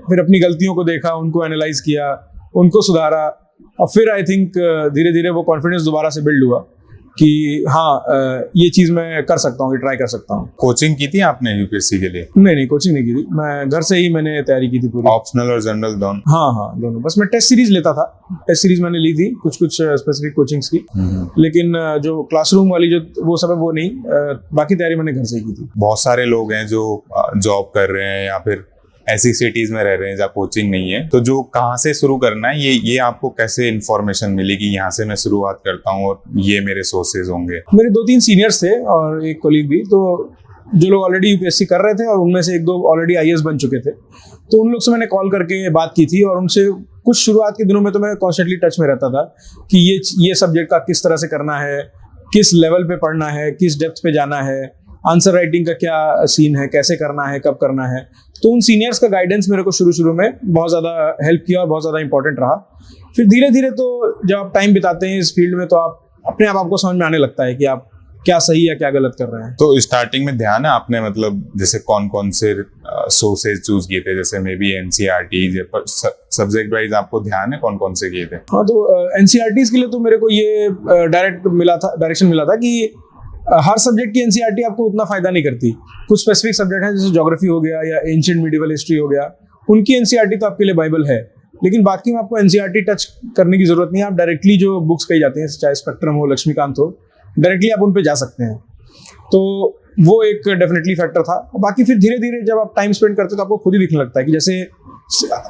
फिर अपनी गलतियों को देखा, उनको एनालाइज किया, उनको सुधारा, और फिर आई थिंक धीरे धीरे वो कॉन्फिडेंस दोबारा से बिल्ड हुआ कि हाँ ये चीज़ मैं कर सकता हूँ, ये ट्राई कर सकता हूँ। कोचिंग की थी आपने यूपीएससी के लिए? नहीं, कोचिंग नहीं की थी, मैं घर से ही मैंने तैयारी की थी पूरी। ऑप्शनल और जनरल दोनों? हाँ, दोनों। बस मैं टेस्ट सीरीज लेता था, टेस्ट सीरीज मैंने ली थी कुछ स्पेसिफिक कोचिंग्स की, लेकिन जो क्लासरूम वाली जो वो सब है वो नहीं, बाकी तैयारी मैंने घर से ही की थी। बहुत सारे लोग हैं जो जॉब कर रहे हैं या फिर ऐसी सिटीज में रह रहे हैं जहाँ कोचिंग नहीं है, तो जो कहाँ से शुरू करना है, ये आपको कैसे इन्फॉर्मेशन मिली कि यहाँ से मैं शुरुआत करता हूँ और ये मेरे सोर्सेज होंगे? मेरे 2-3 सीनियर्स थे और एक कोलीग भी, तो जो लोग ऑलरेडी यूपीएससी कर रहे थे और उनमें से 1-2 ऑलरेडी आईएएस बन चुके थे, तो उन लोग से मैंने कॉल करके बात की थी। और उनसे कुछ शुरुआत के दिनों में तो मैं कॉन्स्टेंटली टच में रहता था कि ये सब्जेक्ट का किस तरह से करना है, किस लेवल पे पढ़ना है, किस डेप्थ पे जाना है, आंसर राइटिंग का क्या सीन है, कैसे करना है, कब करना है। तो उन सीनियर्स का गाइडेंस मेरे को शुरू में बहुत ज़्यादा हेल्प किया और बहुत ज़्यादा इंपॉर्टेंट रहा। फिर धीरे धीरे तो जब आप टाइम बिताते हैं इस फील्ड में तो आप अपने आप आपको समझ में आने लगता है कि आप क्या सही या क्या गलत कर रहे हैं। तो स्टार्टिंग में ध्यान है आपने, मतलब जैसे कौन से सोर्सेज चूज किए थे, जैसे may be NCERT subject wise आपको ध्यान है कौन से किए थे? हाँ, तो एनसीईआरटी के लिए तो मेरे को ये डायरेक्शन मिला था कि हर सब्जेक्ट की एनसीईआरटी आपको उतना फायदा नहीं करती। कुछ स्पेसिफिक सब्जेक्ट हैं जैसे ज्योग्राफी हो गया या एंशिएंट मिडिवल हिस्ट्री हो गया, उनकी एनसीईआरटी तो आपके लिए बाइबल है, लेकिन बाकी में आपको एनसीईआरटी टच करने की जरूरत नहीं है। आप डायरेक्टली जो बुक्स कही जाती हैं, चाहे स्पेक्ट्रम हो, लक्ष्मीकांत हो, डायरेक्टली आप उन पे जा सकते हैं। तो वो एक डेफिनेटली फैक्टर था। बाकी फिर धीरे धीरे जब आप टाइम स्पेंड करते हो तो आपको खुद ही दिखने लगता है कि जैसे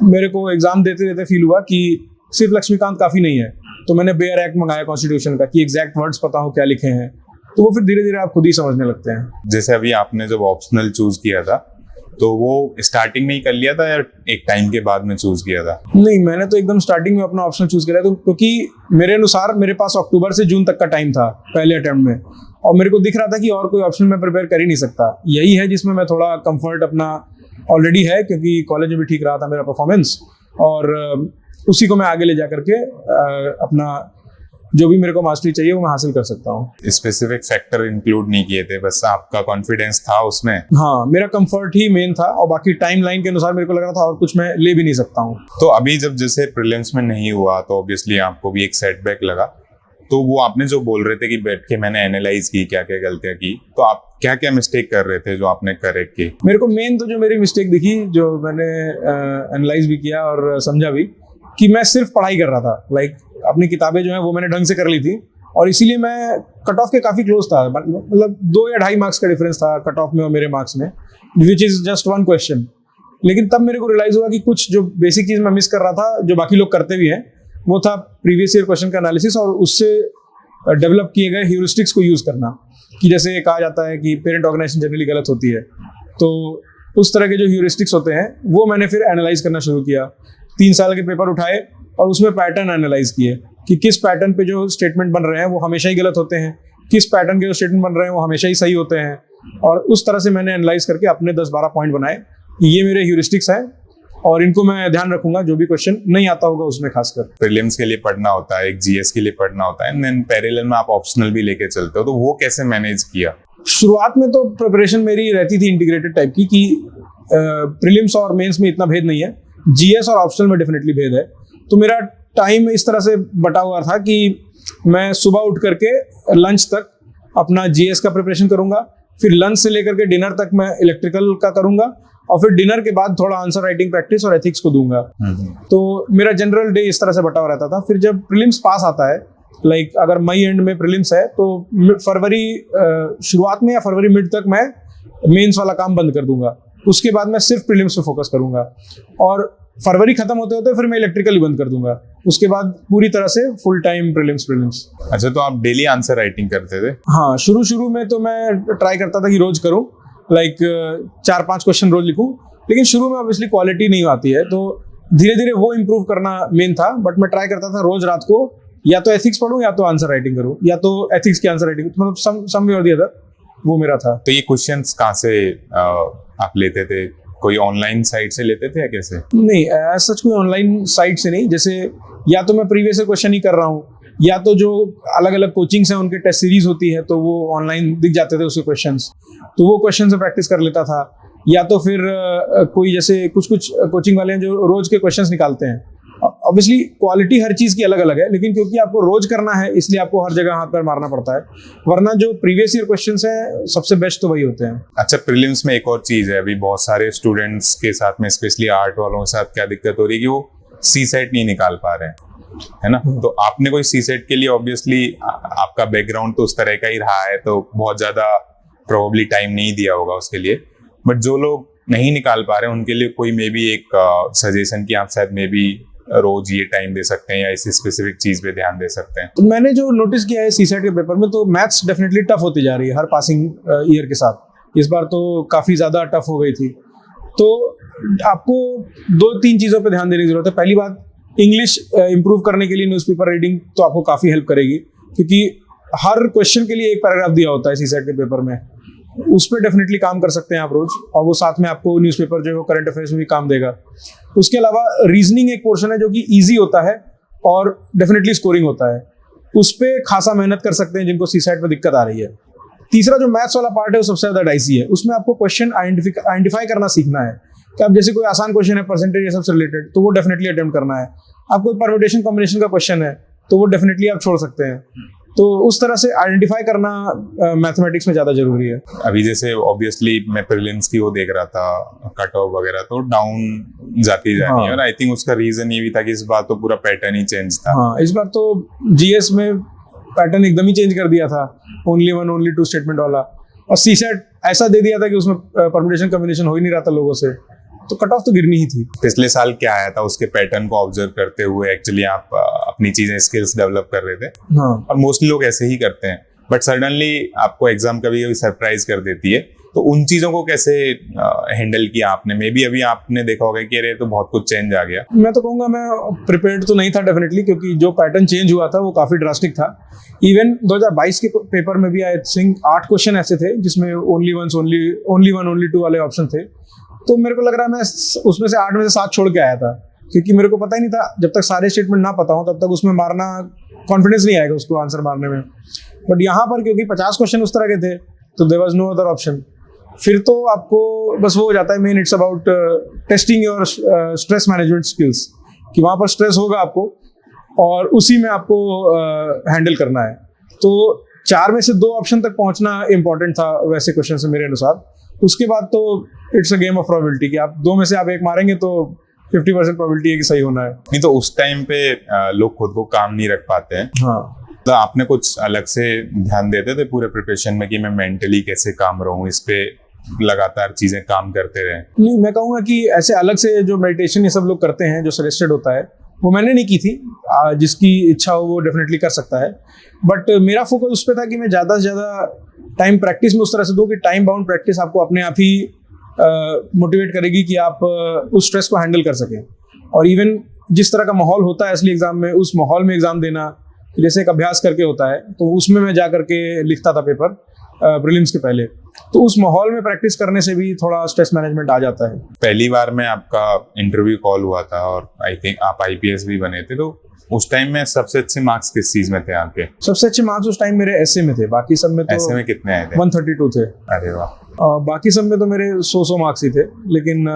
मेरे को एग्जाम देते फील हुआ कि सिर्फ लक्ष्मीकांत काफी नहीं है, तो मैंने बेयर एक्ट मंगाया कॉन्स्टिट्यूशन का कि एग्जैक्ट वर्ड्स पता हो क्या लिखे हैं, तो वो फिर धीरे धीरे आप खुद ही समझने लगते हैं। जैसे अभी आपने जब ऑप्शनल चूज किया था तो वो स्टार्टिंग में ही कर लिया था या एक टाइम के बाद में चूज किया था? नहीं, मैंने तो एकदम स्टार्टिंग में अपना ऑप्शन चूज किया था, क्योंकि मेरे अनुसार मेरे पास अक्टूबर से जून तक का टाइम था पहले अटेम्प्ट में, और मेरे को दिख रहा था कि और कोई ऑप्शन मैं प्रिपेयर कर ही नहीं सकता। यही है जिसमें मैं थोड़ा कंफर्ट अपना ऑलरेडी है, क्योंकि कॉलेज में भी ठीक रहा था मेरा परफॉर्मेंस, और उसी को मैं आगे ले जा करके अपना जो भी मेरे को मास्टरी चाहिए वो मैं हासिल कर सकता हूँ। स्पेसिफिक फैक्टर इंक्लूड नहीं किए थे, बस आपका कॉन्फिडेंस था उसमें? हाँ, मेरा कंफर्ट ही मेन था, और बाकी टाइम लाइन के अनुसार मेरे को लग रहा था और कुछ मैं ले भी नहीं सकता हूँ। तो अभी जब जैसे प्रीलिम्स में नहीं हुआ तो ऑब्वियसली आपको भी एक सेटबैक लगा, तो वो आपने जो बोल रहे थे कि बैठ के मैंने एनालाइज की क्या क्या गलतियां की, तो आप क्या क्या मिस्टेक कर रहे थे जो आपने करेक्ट की? मेरे को मेन तो जो मेरी मिस्टेक दिखी, जो मैंने एनालाइज भी किया और समझा भी, कि मैं सिर्फ पढ़ाई कर रहा था। लाइक अपनी किताबें जो है वो मैंने ढंग से कर ली थी, और इसीलिए मैं कट ऑफ के काफ़ी क्लोज था। मतलब 2 या 2.5 मार्क्स का डिफरेंस था कट ऑफ में और मेरे मार्क्स में, विच इज़ जस्ट 1 क्वेश्चन। लेकिन तब मेरे को रियलाइज़ हुआ कि कुछ जो बेसिक चीज़ मैं मिस कर रहा था, जो बाकी लोग करते भी हैं, वो था प्रीवियस ईयर क्वेश्चन का एनालिसिस और उससे डेवलप किए गए ह्यूरिस्टिक्स को यूज़ करना। कि जैसे कहा जाता है कि पेरेंट ऑर्गेनाइजेशन जनरली गलत होती है, तो उस तरह के जो ह्यूरिस्टिक्स होते हैं वो मैंने फिर एनालाइज करना शुरू किया। 3 साल के पेपर उठाए और उसमें पैटर्न एनालाइज किए कि किस पैटर्न पे जो स्टेटमेंट बन रहे हैं वो हमेशा ही गलत होते हैं, किस पैटर्न के जो स्टेटमेंट बन रहे हैं वो हमेशा ही सही होते हैं। और उस तरह से मैंने एनालाइज करके अपने 10-12 पॉइंट बनाए कि ये मेरे ह्यूरिस्टिक्स हैं और इनको मैं ध्यान रखूंगा जो भी क्वेश्चन नहीं आता होगा उसमें खासकर। प्रीलिम्स के लिए पढ़ना होता है, एक जीएस के लिए पढ़ना होता है, एंड देन पैरेलल में आप ऑप्शनल भी लेके चलते हो, तो वो कैसे मैनेज किया? शुरुआत में तो प्रिपरेशन मेरी रहती थी इंटीग्रेटेड टाइप की, कि प्रीलिम्स और मेंस में इतना भेद नहीं है, जीएस और ऑप्शनल में डेफिनेटली भेद है। तो मेरा टाइम इस तरह से बटा हुआ था कि मैं सुबह उठ करके लंच तक अपना जीएस का प्रिपरेशन करूंगा, फिर लंच से लेकर के डिनर तक मैं इलेक्ट्रिकल का करूंगा, और फिर डिनर के बाद थोड़ा आंसर राइटिंग प्रैक्टिस और एथिक्स को दूंगा। तो मेरा जनरल डे इस तरह से बटा हुआ रहता था। फिर जब प्रीलिम्स पास आता है, लाइक अगर मई एंड में प्रीलिम्स है, तो फरवरी शुरुआत में या फरवरी मिड तक मैं मेंस वाला काम बंद कर दूंगा। उसके बाद मैं सिर्फ प्रीलिम्स पे फोकस करूंगा, और फरवरी खत्म होते होते फिर मैं इलेक्ट्रिकल ही बंद कर दूंगा। उसके बाद पूरी तरह से फुल टाइम प्रीलिम्स। अच्छा, तो आप डेली आंसर राइटिंग करते थे? हाँ, शुरू में तो मैं ट्राई करता था कि रोज करूँ, लाइक 4-5 क्वेश्चन रोज लिखूं। लेकिन शुरू में ऑब्वियसली क्वालिटी नहीं आती है, तो धीरे धीरे वो इम्प्रूव करना मेन था। बट मैं ट्राई करता था रोज रात को या तो एथिक्स पढूं या तो आंसर राइटिंग करूं, या तो एथिक्स की आंसर राइटिंग, मतलब सम वे और दी अदर, वो मेरा था। तो ये क्वेश्चंस कहाँ से आप लेते थे? कोई ऑनलाइन साइट से लेते थे या कैसे? नहीं, ऐसा कोई ऑनलाइन साइट से नहीं। जैसे या तो मैं प्रीवियस क्वेश्चन ही कर रहा हूँ, या तो जो अलग अलग कोचिंग्स हैं उनके टेस्ट सीरीज होती है, तो वो ऑनलाइन दिख जाते थे उसके क्वेश्चंस, तो वो क्वेश्चन से प्रैक्टिस कर लेता था। या तो फिर कोई जैसे कुछ कोचिंग वाले हैं जो रोज के क्वेश्चंस निकालते हैं। ऑब्वियसली क्वालिटी हर चीज़ की अलग अलग है, लेकिन क्योंकि आपको रोज करना है इसलिए आपको हर जगह हाथ पैर मारना पड़ता है, वरना जो प्रीवियस ईयर क्वेश्चंस हैं सबसे बेस्ट तो वही होते हैं। अच्छा, प्रीलिम्स में एक और चीज़ है, अभी बहुत सारे स्टूडेंट्स के साथ में, स्पेशली आर्ट वालों के साथ क्या दिक्कत हो रही है कि वो सी सेट नहीं निकाल पा रहे हैं, है ना? तो आपने कोई सी सेट के लिए, ऑब्वियसली आपका बैकग्राउंड तो उस तरह का ही रहा है, तो बहुत ज़्यादा प्रोबेबली टाइम नहीं दिया होगा उसके लिए, बट जो लोग नहीं निकाल पा रहे हैं उनके लिए कोई मे बी एक सजेशन की आप शायद मे बी रोज ये टाइम दे सकते हैं या इसी स्पेसिफिक चीज पे ध्यान दे सकते हैं? तो मैंने जो नोटिस किया है सीसेट के पेपर में, तो मैथ्स डेफिनेटली टफ होती जा रही है हर पासिंग ईयर के साथ। इस बार तो काफ़ी ज़्यादा टफ हो गई थी। तो आपको 2-3 चीज़ों पे ध्यान देने की जरूरत है। पहली बात, इंग्लिश इंप्रूव करने के लिए न्यूज़पेपर रीडिंग तो आपको काफ़ी हेल्प करेगी, क्योंकि हर क्वेश्चन के लिए एक पैराग्राफ दिया होता है सीसेट के पेपर में। उस पर डेफिनेटली काम कर सकते हैं आप रोज, और वो साथ में आपको न्यूज़पेपर जो है करंट अफेयर्स में भी काम देगा। उसके अलावा रीजनिंग एक पोर्शन है जो कि इजी होता है और डेफिनेटली स्कोरिंग होता है, उस पर खासा मेहनत कर सकते हैं जिनको सीसेट में दिक्कत आ रही है। तीसरा जो मैथ्स वाला पार्ट है वो सबसे ज़्यादा डाइसी है। उसमें आपको क्वेश्चन आइडेंटिफाई करना सीखना है कि आप जैसे कोई आसान क्वेश्चन है परसेंटेज ये सबसे रिलेटेड, तो वो डेफिनेटली अटेम्प्ट करना है। आपको परम्यूटेशन कॉम्बिनेशन का क्वेश्चन है तो वो डेफिनेटली आप छोड़ सकते हैं। तो उस तरह से आइडेंटिफाई करना मैथमेटिक्स में ज़्यादा जरूरी है। अभी जैसे ऑब्वियसली मैं प्रीलिम्स की वो देख रहा था, कट ऑफ वगैरह तो डाउन जाती जा रही है, और आई थिंक उसका रीजन ये भी था कि इस बार तो पूरा पैटर्न ही चेंज था। हाँ, इस बार तो जीएस में पैटर्न एकदम ही चेंज कर दिया था, ओनली 1 ओनली 2 स्टेटमेंट वाला, और सीसेट ऐसा दे दिया था कि उसमें परम्यूटेशन कॉम्बिनेशन हो ही नहीं रहा था लोगों से, तो कट ऑफ तो गिरनी ही थी। पिछले साल क्या आया था उसके पैटर्न को ऑब्जर्व करते हुए एक्चुअली आप अपनी चीजें स्किल्स डेवलप कर रहे थे। हाँ, और मोस्टली लोग ऐसे ही करते हैं, बट सडनली आपको एग्जाम कभी कभी सरप्राइज कर देती है तो उन चीजों को कैसे हैंडल किया आपने? मे बी अभी आपने देखा होगा कि अरे तो बहुत कुछ चेंज आ गया। मैं तो कहूँगा मैं प्रिपेयर्ड तो नहीं था डेफिनेटली, क्योंकि जो पैटर्न चेंज हुआ था वो काफ़ी ड्रास्टिक था। इवन 2022 के पेपर में भी आई थिंक 8 क्वेश्चन ऐसे थे जिसमें ओनली 2 वाले ऑप्शन थे। तो मेरे को लग रहा है मैं उसमें से 8 में से 7 छोड़ के आया था, क्योंकि मेरे को पता ही नहीं था। जब तक सारे स्टेटमेंट ना पता हो तब तक उसमें मारना कॉन्फिडेंस नहीं आएगा उसको आंसर मारने में। बट यहाँ पर क्योंकि 50 क्वेश्चन उस तरह के थे तो there was no other option. फिर तो आपको बस वो हो जाता है, main it's about testing your stress management skills, कि वहाँ पर स्ट्रेस होगा आपको और उसी में आपको हैंडल करना है। तो 4 में से 2 ऑप्शन तक पहुंचना इंपॉर्टेंट था वैसे क्वेश्चन से मेरे अनुसार। उसके बाद तो it's a game of probability कि आप 2 में से आप 1 मारेंगे तो 50% प्रोबेबिलिटी है कि सही होना है। नहीं तो उस टाइम पे लोग खुद को काम नहीं रख पाते हैं। हाँ, तो आपने कुछ अलग से ध्यान देते थे पूरे प्रिपरेशन में कि मैं मेंटली कैसे काम रहूं, इस पे लगातार चीजें काम करते रहे? नहीं, मैं कहूँगा कि ऐसे अलग से जो मेडिटेशन ये सब लोग करते हैं जो सजेस्टेड होता है वो मैंने नहीं की थी। जिसकी इच्छा हो वो डेफिनेटली कर सकता है। बट मेरा फोकस उस पर था कि मैं ज़्यादा से ज़्यादा टाइम प्रैक्टिस में उस तरह से दूँ कि टाइम बाउंड प्रैक्टिस आपको अपने आप ही मोटिवेट करेगी कि आप उस स्ट्रेस को हैंडल कर सकें। और इवन जिस तरह का माहौल होता है असली एग्जाम में, उस माहौल में एग्जाम देना जैसे एक अभ्यास करके होता है, तो उसमें मैं जा करके लिखता था पेपर प्रीलिम्स के पहले। तो उस माहौल में प्रैक्टिस करने से भी थोड़ा स्ट्रेस मैनेजमेंट आ जाता है। पहली बार में आपका इंटरव्यू कॉल हुआ था और आई थिंक आप आईपीएस भी बने थे, तो उस टाइम में सबसे अच्छे मार्क्स किस चीज में थे आपके? सबसे अच्छे मार्क्स उस टाइम मेरे एसए में थे, बाकी सब में तो ऐसे में कितने आए थे? 132 थे। अरे वाह। बाकी सब में तो मेरे 100 मार्क्स ही थे, लेकिन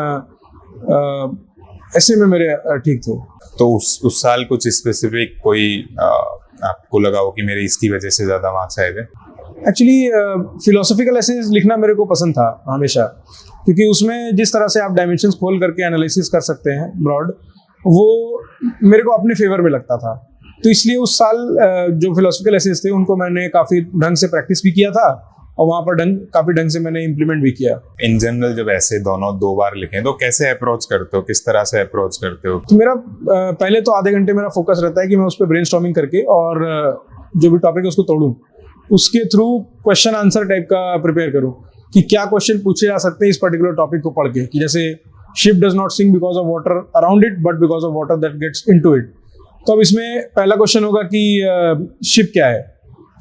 ऐसे में मेरे ठीक थे। तो उस साल कुछ स्पेसिफिक कोई आपको लगा हो कि मेरे इसकी वजह से ज्यादा मार्क्स आए थे? एक्चुअली फिलोसॉफिकल एसेज लिखना मेरे को पसंद था हमेशा, क्योंकि उसमें जिस तरह से आप डायमेंशंस खोल करके एनालिसिस कर सकते हैं ब्रॉड, वो मेरे को अपने फेवर में लगता था। तो इसलिए उस साल जो फिलोसॉफिकल एसेज थे उनको मैंने काफ़ी ढंग से प्रैक्टिस भी किया था और वहाँ पर काफ़ी ढंग से मैंने इम्प्लीमेंट भी किया। इन जनरल जब ऐसे दोनों 2 बार लिखे तो कैसे अप्रोच करते हो, किस तरह से अप्रोच करते हो? तो मेरा पहले तो आधे घंटे मेरा फोकस रहता है कि मैं उस पर ब्रेनस्टॉर्मिंग करके और जो भी टॉपिक है उसको तोड़ूं, उसके थ्रू क्वेश्चन आंसर टाइप का प्रिपेयर करूं कि क्या क्वेश्चन पूछे जा सकते हैं इस पर्टिकुलर टॉपिक को पढ़ के। कि जैसे ship does not sink because of water around it but because of water that gets into it. तो अब इसमें पहला क्वेश्चन होगा कि शिप क्या है,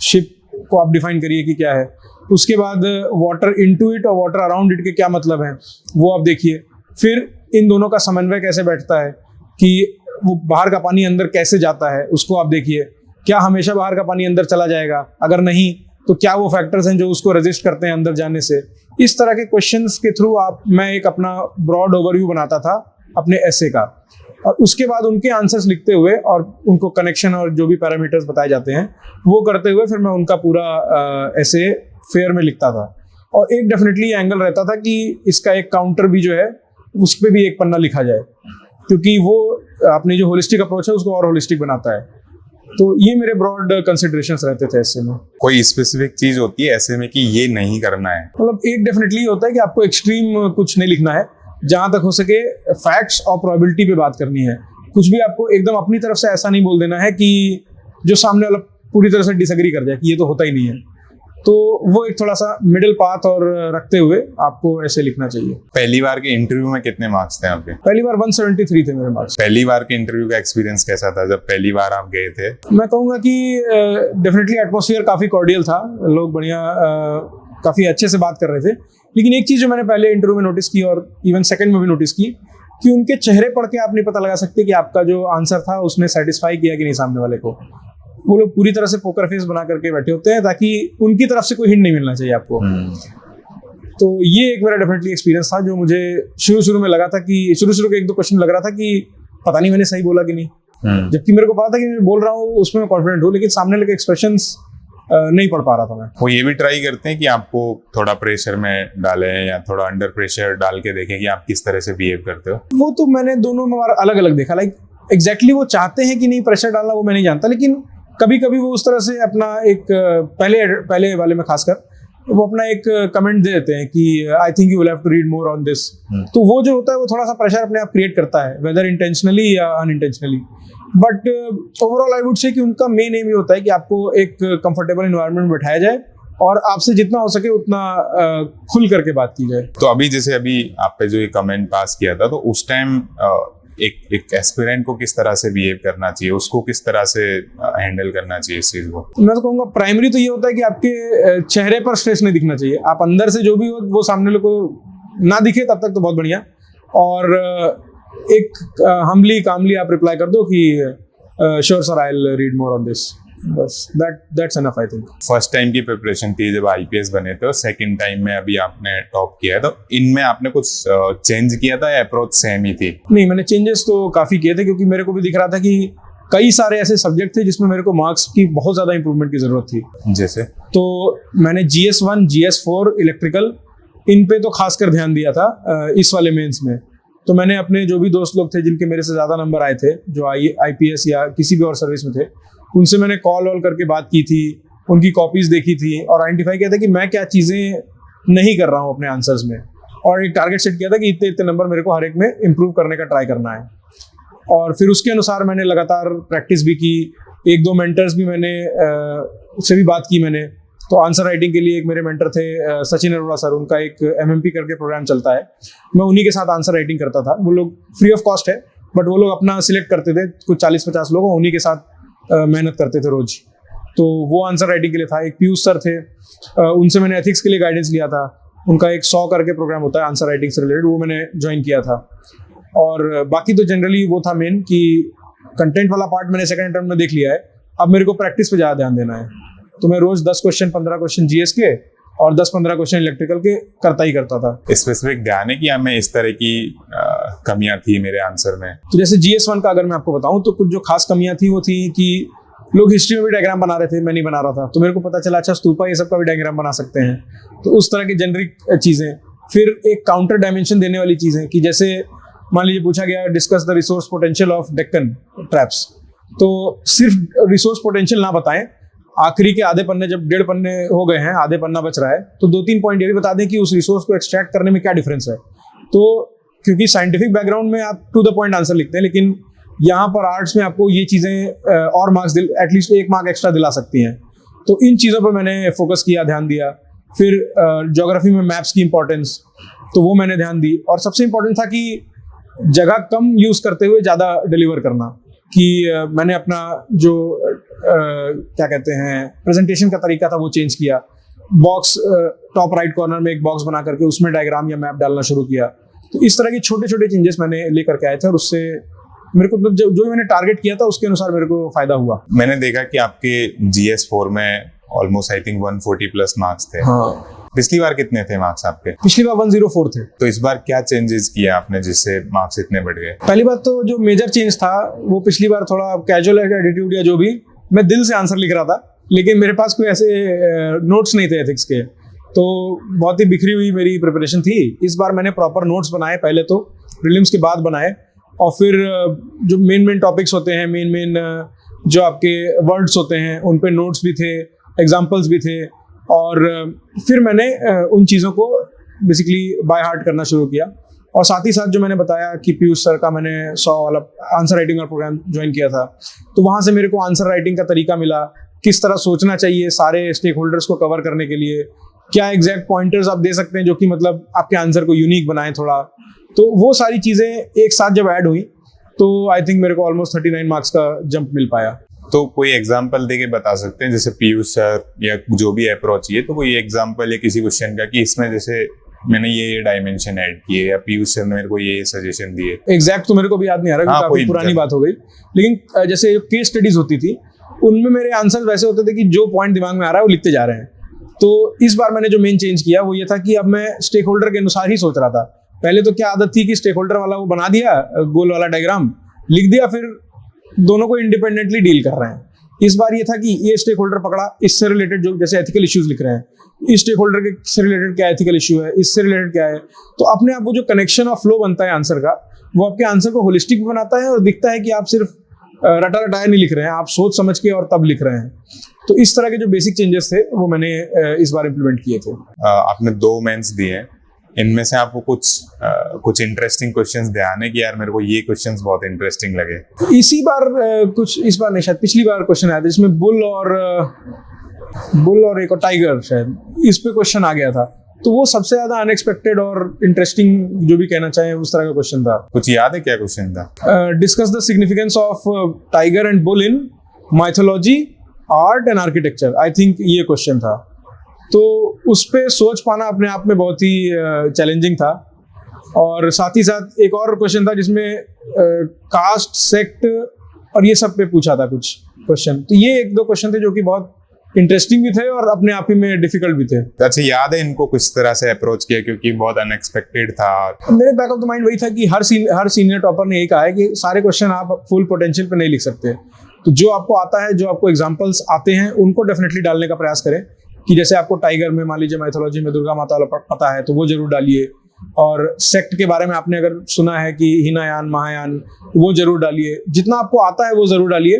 शिप को आप डिफाइन करिए कि क्या है। उसके बाद वाटर इनटू इट और वाटर अराउंड इट के क्या मतलब है वो आप देखिए। फिर इन दोनों का समन्वय कैसे बैठता है, कि वो बाहर का पानी अंदर कैसे जाता है उसको आप देखिए। क्या हमेशा बाहर का पानी अंदर चला जाएगा, अगर नहीं तो क्या वो फैक्टर्स हैं जो उसको रेजिस्ट करते हैं अंदर जाने से। इस तरह के क्वेश्चंस के थ्रू मैं एक अपना ब्रॉड ओवरव्यू बनाता था अपने एसे का, और उसके बाद उनके आंसर्स लिखते हुए और उनको कनेक्शन और जो भी पैरामीटर्स बताए जाते हैं वो करते हुए फिर मैं उनका पूरा एसे फेयर में लिखता था। और एक डेफिनेटली एंगल रहता था कि इसका एक काउंटर भी जो है उस पर भी एक पन्ना लिखा जाए, क्योंकि वो अपनी जो होलिस्टिक अप्रोच है उसको और होलिस्टिक बनाता है। तो ये मेरे ब्रॉड कंसिडरेशंस रहते थे ऐसे में। कोई स्पेसिफिक चीज होती है ऐसे में कि ये नहीं करना है? मतलब एक डेफिनेटली होता है कि आपको एक्सट्रीम कुछ नहीं लिखना है, जहां तक हो सके फैक्ट्स और प्रोबेबिलिटी पे बात करनी है। कुछ भी आपको एकदम अपनी तरफ से ऐसा नहीं बोल देना है कि जो सामने वाला पूरी तरह से डिसएग्री कर जाए कि ये तो होता ही नहीं है। तो वो एक थोड़ा सा मिडिल पाथ और रखते हुए आपको ऐसे लिखना चाहिए। पहली बार के इंटरव्यू में कितने मार्क्स थे आपके? पहली बार 173 थे मेरे मार्क्स। पहली बार के इंटरव्यू का एक्सपीरियंस कैसा था जब पहली बार आप गए थे? मैं कहूँगा कि डेफिनेटली एटमॉस्फेयर काफ़ी कॉर्डियल था, लोग बढ़िया काफ़ी अच्छे से बात कर रहे थे। लेकिन एक चीज़ जो मैंने पहले इंटरव्यू में नोटिस की और इवन सेकंड में भी नोटिस की, कि उनके चेहरे पढ़ के आप नहीं पता लगा सकते कि आपका जो आंसर था उसने सेटिस्फाई किया कि नहीं सामने वाले को। वो लोग पूरी तरह से पोकर फेस बना करके बैठे होते हैं ताकि उनकी तरफ से कोई हिंट नहीं मिलना चाहिए आपको। तो ये एक मेरा डेफिनेटली एक्सपीरियंस था जो मुझे शुरू में लगा था कि शुरू के 1-2 क्वेश्चन लग रहा था कि पता नहीं मैंने सही बोला कि नहीं, जबकि मेरे को पता था कि मैं बोल रहा हूँ उसमें मैं कॉन्फिडेंट हूँ, लेकिन सामने लगे एक्सप्रेशंस नहीं पढ़ पा रहा था मैं। वो ये भी ट्राई करते हैं कि आपको थोड़ा प्रेशर में डालें या थोड़ा अंडर प्रेशर डाल के देखें कि आप किस तरह से बिहेव करते हो? वो तो मैंने दोनों में अलग अलग देखा। लाइक एग्जैक्टली वो चाहते हैं कि नहीं प्रेशर डालना वो मैं नहीं जानता, लेकिन कभी कभी वो उस तरह से अपना एक पहले वाले में खासकर वो अपना एक कमेंट दे देते हैं कि I think you will have to read more on this. तो वो जो होता है वो थोड़ा सा प्रेशर अपने आप क्रिएट करता है, वेदर इंटेंशनली या unintentionally. But overall I would say कि उनका मेन एम ये होता है कि आपको एक कंफर्टेबल एनवायरनमेंट में बैठाया जाए और आपसे जितना हो सके उतना खुल करके बात की जाए। तो अभी जैसे अभी आप पे जो ये कमेंट पास किया था, तो उस टाइम एक एस्पिरेंट को किस तरह से बिहेव करना चाहिए, उसको किस तरह से हैंडल करना चाहिए इस चीज को? मैं तो कहूँगा प्राइमरी तो ये होता है कि आपके चेहरे पर स्ट्रेस नहीं दिखना चाहिए। आप अंदर से जो भी हो वो सामने लोग को ना दिखे तब तक तो बहुत बढ़िया। और एक हम्बली कामली आप रिप्लाई कर दो कि sure sir, I will read more on this, बस that's enough I think. First time की प्रिपरेशन थी जब आईपीएस बने थे, और सेकंड टाइम में अभी आपने टॉप किया है, तो इनमें आपने कुछ चेंज किया था या अप्रोच सेम ही थी? नहीं, मैंने चेंजेस तो काफ़ी किए थे, क्योंकि मेरे को भी दिख रहा था कि कई सारे ऐसे सब्जेक्ट थे जिसमें मेरे को मार्क्स की बहुत ज़्यादा इंप्रूवमेंट की ज़रूरत थी। जैसे तो मैंने GS1, GS4, इलेक्ट्रिकल, इन पे तो खासकर ध्यान दिया था इस वाले मेंस में। तो मैंने अपने जो भी दोस्त लोग थे जिनके मेरे से ज़्यादा नंबर आए थे, जो IPS या किसी भी और सर्विस में थे, उनसे मैंने कॉल करके बात की थी, उनकी कॉपीज़ देखी थी और आइडेंटिफाई किया था कि मैं क्या चीज़ें नहीं कर रहा हूँ अपने आंसर्स में, और एक टारगेट सेट किया था कि इतने इतने नंबर मेरे को हर एक में इम्प्रूव करने का ट्राई करना है। और फिर उसके अनुसार मैंने लगातार प्रैक्टिस भी की, एक दो मेंटर्स भी मैंने उससे भी बात की मैंने। तो आंसर राइटिंग के लिए एक मेरे मेंटर थे सचिन अरोड़ा सर, उनका एक MMP करके प्रोग्राम चलता है, मैं उन्हीं के साथ आंसर राइटिंग करता था। वो लोग फ्री ऑफ कॉस्ट है, बट वो लोग अपना सिलेक्ट करते थे, कुछ 40-50 लोग उन्हीं के साथ मेहनत करते थे रोज। तो वो आंसर राइटिंग के लिए था। एक पीयूष सर थे, उनसे मैंने एथिक्स के लिए गाइडेंस लिया था, उनका एक 100 करके प्रोग्राम होता है आंसर राइटिंग से रिलेटेड, वो मैंने ज्वाइन किया था। और बाकी तो जनरली वो था मेन कि कंटेंट वाला पार्ट मैंने सेकंड अटेम्प्ट में देख लिया है, अब मेरे को प्रैक्टिस पे ज़्यादा ध्यान देना है। तो मैं रोज 10 क्वेश्चन 15 क्वेश्चन GS के और 10-15 क्वेश्चन इलेक्ट्रिकल के करता ही करता था। स्पेसिफिक ध्यान है कि हमें इस तरह की कमियां थी मेरे आंसर में? तो जैसे GS1 का अगर मैं आपको बताऊं तो कुछ जो खास कमियां थी वो थी कि लोग हिस्ट्री में भी डायग्राम बना रहे थे, मैं नहीं बना रहा था। तो मेरे को पता चला अच्छा स्तूपा ये सब का भी डायग्राम बना सकते हैं, तो उस तरह की जेनरिक चीज़ें। फिर एक काउंटर डायमेंशन देने वाली चीज़ें कि जैसे मान लीजिए पूछा गया discuss the resource potential of Deccan traps, तो सिर्फ रिसोर्स पोटेंशियल ना बताएं, आखिरी के आधे पन्ने जब 1.5 पन्ने हो गए हैं, आधे पन्ना बच रहा है, तो 2-3 पॉइंट ये भी बता दें कि उस रिसोर्स को एक्सट्रैक्ट करने में क्या डिफरेंस है। तो क्योंकि साइंटिफिक बैकग्राउंड में आप टू द पॉइंट आंसर लिखते हैं, लेकिन यहाँ पर आर्ट्स में आपको ये चीज़ें और मार्क्स एटलीस्ट 1 मार्क एक्स्ट्रा दिला सकती हैं। तो इन चीज़ों पर मैंने फोकस किया, ध्यान दिया। फिर ज्योग्राफी में मैप्स की इंपॉर्टेंस, तो वो मैंने ध्यान दी। और सबसे इम्पोर्टेंट था कि जगह कम यूज़ करते हुए ज़्यादा डिलीवर करना, कि मैंने अपना जो क्या कहते हैं प्रेजेंटेशन का तरीका था वो चेंज किया। बॉक्स टॉप राइट कॉर्नर में एक बॉक्स बना करके उसमें डायग्राम या मैप डालना शुरू किया। तो इस तरह के छोटे छोटे चेंजेस मैंने लेकर के आए थे, और उससे मेरे को जो मैंने टारगेट किया था उसके अनुसार मेरे को फायदा हुआ। मैंने देखा कि आपके GS4 में ऑलमोस्ट आई थिंक 140+ मार्क्स थे। हाँ। पिछली बार कितने थे मार्क्स आपके? पिछली बार 104 थे। तो इस बार क्या चेंजेस किया आपने जिससे मार्क्स इतने बढ़ गए? पहली बात तो जो मेजर चेंज था वो पिछली बार थोड़ा कैजुअल एटीट्यूड या जो भी, मैं दिल से आंसर लिख रहा था, लेकिन मेरे पास कोई ऐसे नोट्स नहीं थे एथिक्स के, तो बहुत ही बिखरी हुई मेरी प्रिपरेशन थी। इस बार मैंने प्रॉपर नोट्स बनाए, पहले तो प्रीलिम्स के बाद बनाए, और फिर जो मेन टॉपिक्स होते हैं, मेन जो आपके वर्ड्स होते हैं उन पे नोट्स भी थे, एग्जाम्पल्स भी थे, और फिर मैंने उन चीज़ों को बेसिकली बाय हार्ट करना शुरू किया। और साथ ही साथ जो मैंने बताया कि पीयूष सर का मैंने 100 वाला आंसर राइटिंग का प्रोग्राम ज्वाइन किया था, तो वहाँ से मेरे को आंसर राइटिंग का तरीका मिला, किस तरह सोचना चाहिए सारे स्टेक होल्डर्स को कवर करने के लिए, क्या एग्जैक्ट पॉइंटर्स आप दे सकते हैं जो कि मतलब आपके आंसर को यूनिक बनाए थोड़ा। तो वो सारी चीज़ें एक साथ जब ऐड हुई तो आई थिंक मेरे को ऑलमोस्ट 39 मार्क्स का जंप मिल पाया। तो कोई एग्जांपल देके बता सकते हैं, जैसे पीयूष सर या जो भी अप्रोच है, तो कोई एग्जांपल है किसी क्वेश्चन का कि इसमें जैसे मैंने ये डायमेंशन ऐड किए, या पीयूष सर ने मेरे को ये सजेशन दिए? एग्जैक्ट तो मेरे को भी याद नहीं आ रहा, काफी पुरानी बात हो गई, लेकिन जैसे केस स्टडीज होती थी उनमें मेरे आंसर वैसे होते थे कि जो पॉइंट दिमाग में आ रहा है वो लिखते जा रहे हैं। तो इस बार मैंने जो मेन चेंज किया वो ये था कि अब मैं स्टेक होल्डर के अनुसार ही सोच रहा था। पहले तो क्या आदत थी कि स्टेक होल्डर वाला वो बना दिया, गोल वाला डायग्राम लिख दिया, फिर दोनों को इंडिपेंडेंटली डील कर रहे हैं। इस बार ये था कि ये स्टेक होल्डर पकड़ा, इससे रिलेटेड जो जैसे एथिकल इश्यूज लिख रहे हैं, इस स्टेक होल्डर के से रिलेटेड क्या एथिकल इशू है, इससे रिलेटेड क्या है, तो अपने आप वो जो कनेक्शन ऑफ फ्लो बनता है आंसर का, वो आपके आंसर को होलिस्टिक भी बनाता है और दिखता है कि आप सिर्फ रटा रटाया नहीं लिख रहे हैं, आप सोच समझ के और तब लिख रहे हैं। तो इस तरह के जो बेसिक चेंजेस थे वो मैंने इस बार इम्प्लीमेंट किए थे। आपने 2 मेंस दिए हैं, इनमें से आपको कुछ इंटरेस्टिंग क्वेश्चंस ध्यान है कि यार मेरे को ये क्वेश्चंस बहुत इंटरेस्टिंग लगे? इसी बार कुछ, इस बार नहीं शायद पिछली बार क्वेश्चन आया था जिसमें बुल और बुल और एक और टाइगर शायद, इस पे क्वेश्चन आ गया था। तो वो सबसे ज्यादा अनएक्सपेक्टेड और इंटरेस्टिंग जो भी कहना चाहें उस तरह का क्वेश्चन था। कुछ याद है क्या क्वेश्चन था? Discuss the significance of tiger and bull in mythology, art and architecture, I think ये क्वेश्चन था। तो उस पे सोच पाना अपने आप में बहुत ही चैलेंजिंग था। और साथ ही साथ एक और क्वेश्चन था जिसमें कास्ट, सेक्ट और ये सब पे पूछा था कुछ क्वेश्चन। तो ये एक दो क्वेश्चन थे जो कि बहुत इंटरेस्टिंग भी थे और अपने आप ही में डिफिकल्ट भी थे। अच्छा, याद है इनको किस तरह से अप्रोच किया, क्योंकि बहुत अनएक्सपेक्टेड था? मेरे बैक ऑफ द माइंड वही था कि हर सीनियर टॉपर ने यही कहा है कि सारे क्वेश्चन आप फुल पोटेंशियल पे नहीं लिख सकते। तो जो आपको आता है, जो आपको एग्जांपल्स आते हैं, उनको डेफिनेटली डालने का प्रयास करें। कि जैसे आपको टाइगर में मान लीजिए माइथोलॉजी में दुर्गा माता वाला पता है तो वो जरूर डालिए। और सेक्ट के बारे में आपने अगर सुना है कि हीनायान, महायान, वो जरूर डालिए। जितना आपको आता है वो जरूर डालिए।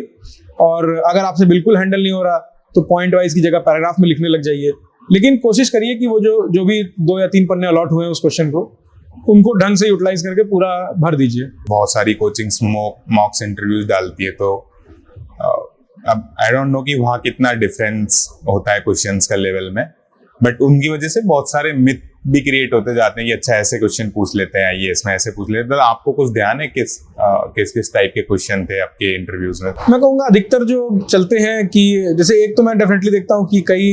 और अगर आपसे बिल्कुल हैंडल नहीं हो रहा तो पॉइंट वाइज की जगह पैराग्राफ में लिखने लग जाइए। लेकिन कोशिश करिए कि वो जो भी 2 या 3 पन्ने अलॉट हुए हैं उस क्वेश्चन को, उनको ढंग से यूटिलाइज करके पूरा भर दीजिए। बहुत सारी कोचिंग्स मॉक्स इंटरव्यूज डालती है, तो अब आई डोंट नो कि वहाँ कितना डिफरेंस होता है क्वेश्चंस का लेवल में, बट उनकी वजह से बहुत सारे मिथ भी क्रिएट होते जाते हैं कि अच्छा ऐसे क्वेश्चन पूछ लेते हैं, आईएएस में ऐसे पूछ लेते हैं। तो आपको कुछ ध्यान है किस किस टाइप के क्वेश्चन थे आपके इंटरव्यूज में? मैं कहूँगा अधिकतर जो चलते हैं कि जैसे एक तो मैं डेफिनेटली देखता हूँ कि कई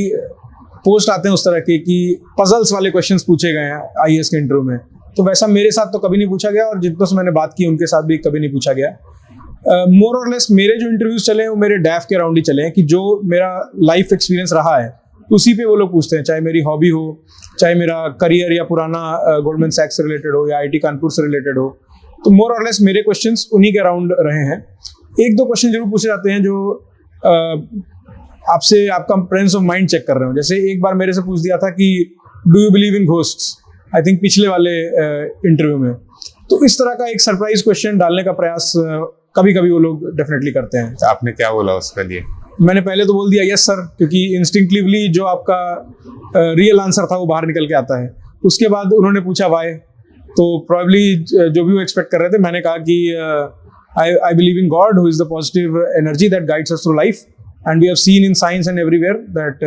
पोस्ट आते हैं उस तरह के कि पजल्स वाले क्वेश्चंस पूछे गए हैं आईएएस के इंटरव्यू में। तो वैसा मेरे साथ तो कभी नहीं पूछा गया और जितनों से मैंने बात की उनके साथ भी कभी नहीं पूछा गया। मोर और लेस मेरे जो इंटरव्यूज चले हैं वो मेरे डैफ के अराउंड ही चले हैं कि जो मेरा लाइफ एक्सपीरियंस रहा है उसी पे वो लोग पूछते हैं। चाहे मेरी हॉबी हो, चाहे मेरा करियर या पुराना गोल्डमैन सैक्स से रिलेटेड हो या आईआईटी कानपुर से रिलेटेड हो। तो मोर और लेस मेरे क्वेश्चंस उन्हीं के अराउंड रहे हैं। एक दो क्वेश्चन जरूर पूछे जाते हैं जो आपसे आपका प्रेजेंस ऑफ माइंड चेक कर रहे हो। जैसे एक बार मेरे से पूछ दिया था कि do you believe in ghosts, I think पिछले वाले इंटरव्यू में। तो इस तरह का एक सरप्राइज क्वेश्चन डालने का प्रयास कभी कभी वो लोग डेफिनेटली करते हैं। आपने क्या बोला उसके लिए? मैंने पहले तो बोल दिया यस सर, क्योंकि इंस्टिंक्टिवली जो आपका रियल आंसर था वो बाहर निकल के आता है। उसके बाद उन्होंने पूछा वाई, तो प्रोबेबली जो भी वो एक्सपेक्ट कर रहे थे मैंने कहा कि I believe in God who is the positive energy that guides us through life and we have seen in science and everywhere that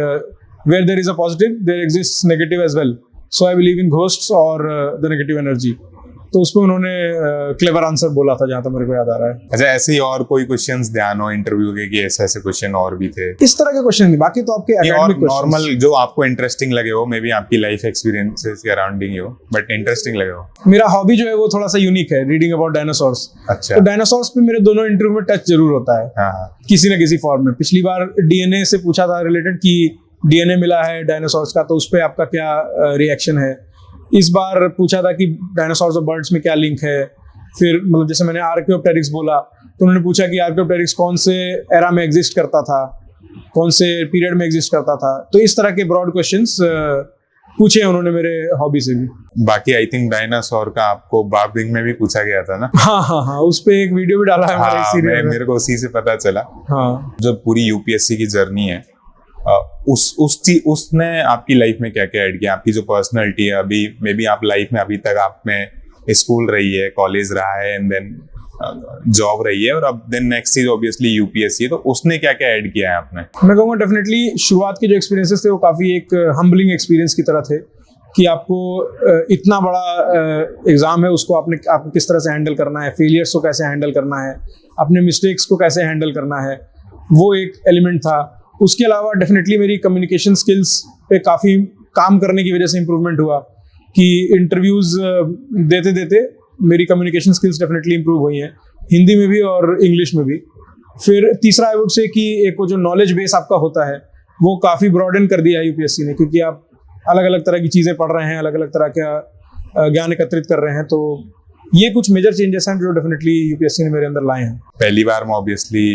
where there is a positive there exists negative as well, so I believe in ghosts और the negative energy. तो उसमें उन्होंने clever answer बोला था जहां तक मेरे को याद आ रहा है। अच्छा, ऐसे ही और कोई क्वेश्चंस ध्यान हो इंटरव्यू के कि ऐसे क्वेश्चन और भी थे? इस तरह के क्वेश्चन नहीं, बाकी तो आपके एकेडमिक क्वेश्चंस नॉर्मल जो आपको इंटरेस्टिंग लगे हो, मे बी आपकी लाइफ एक्सपीरियंसेस के अराउंडिंग ही हो, बट इंटरेस्टिंग लगे हो। मेरा हॉबी जो है वो थोड़ा सा यूनिक है, रीडिंग अबाउट डायनासोर्स। अच्छा। तो डायनासोर्स पे मेरे दोनों इंटरव्यू में टच जरूर होता है। हाँ। किसी ना किसी फॉर्म में। पिछली बार डीएनए से पूछा था रिलेटेड कि डीएनए मिला है डायनासोर्स का, तो उस पर आपका क्या रिएक्शन है। इस बार पूछा था कि डायनासोर्स और बर्ड्स में क्या लिंक है। फिर मतलब जैसे मैंने आर्कियोप्टेरिक्स बोला तो उन्होंने पूछा कि आर्कियोप्टेरिक्स कौन से एरा में एग्जिस्ट करता था, कौन से पीरियड में एग्जिस्ट करता था। तो इस तरह के ब्रॉड क्वेश्चंस पूछे उन्होंने मेरे हॉबी से भी। बाकी आई थिंक डायनासोर का आपको बार्बिंग में भी पूछा गया था ना? हाँ, उस पे एक वीडियो भी डाला है हमारे सीरियल में। मेरे को उसी से पता चला। हाँ, जब पूरी यूपीएससी की जर्नी है, उसने आपकी लाइफ में क्या क्या ऐड किया? आपकी जो पर्सनैलिटी है, अभी मे बी आप लाइफ में अभी तक आप में स्कूल रही है, कॉलेज रहा है, एंड देन जॉब रही है, और अब देन नेक्स्ट चीज ऑब्वियसली यूपीएससी है, तो उसने क्या क्या ऐड किया है आपने? मैं कहूँगा डेफिनेटली शुरुआत के जो एक्सपीरियंसेस थे वो काफ़ी एक हम्बलिंग एक्सपीरियंस की तरह थे कि आपको इतना बड़ा एग्जाम है, उसको आपको किस तरह से हैंडल करना है, फेलियर्स को कैसे हैंडल करना है, अपने मिस्टेक्स को कैसे हैंडल करना है, वो एक एलिमेंट था। उसके अलावा डेफिनेटली मेरी कम्युनिकेशन स्किल्स पे काफ़ी काम करने की वजह से इम्प्रूवमेंट हुआ कि इंटरव्यूज़ देते देते मेरी कम्युनिकेशन स्किल्स डेफिनेटली इम्प्रूव हुई हैं, हिंदी में भी और इंग्लिश में भी। फिर तीसरा आई वुड से कि एक वो जो नॉलेज बेस आपका होता है वो काफ़ी ब्रॉडन कर दिया है यूपीएससी ने, क्योंकि आप अलग अलग तरह की चीज़ें पढ़ रहे हैं, अलग अलग तरह का ज्ञान एकत्रित कर रहे हैं। तो ये कुछ मेजर चेंजेस हैं जो डेफिनेटली यूपीएससी ने मेरे अंदर लाए हैं। पहली बार में ऑब्वियसली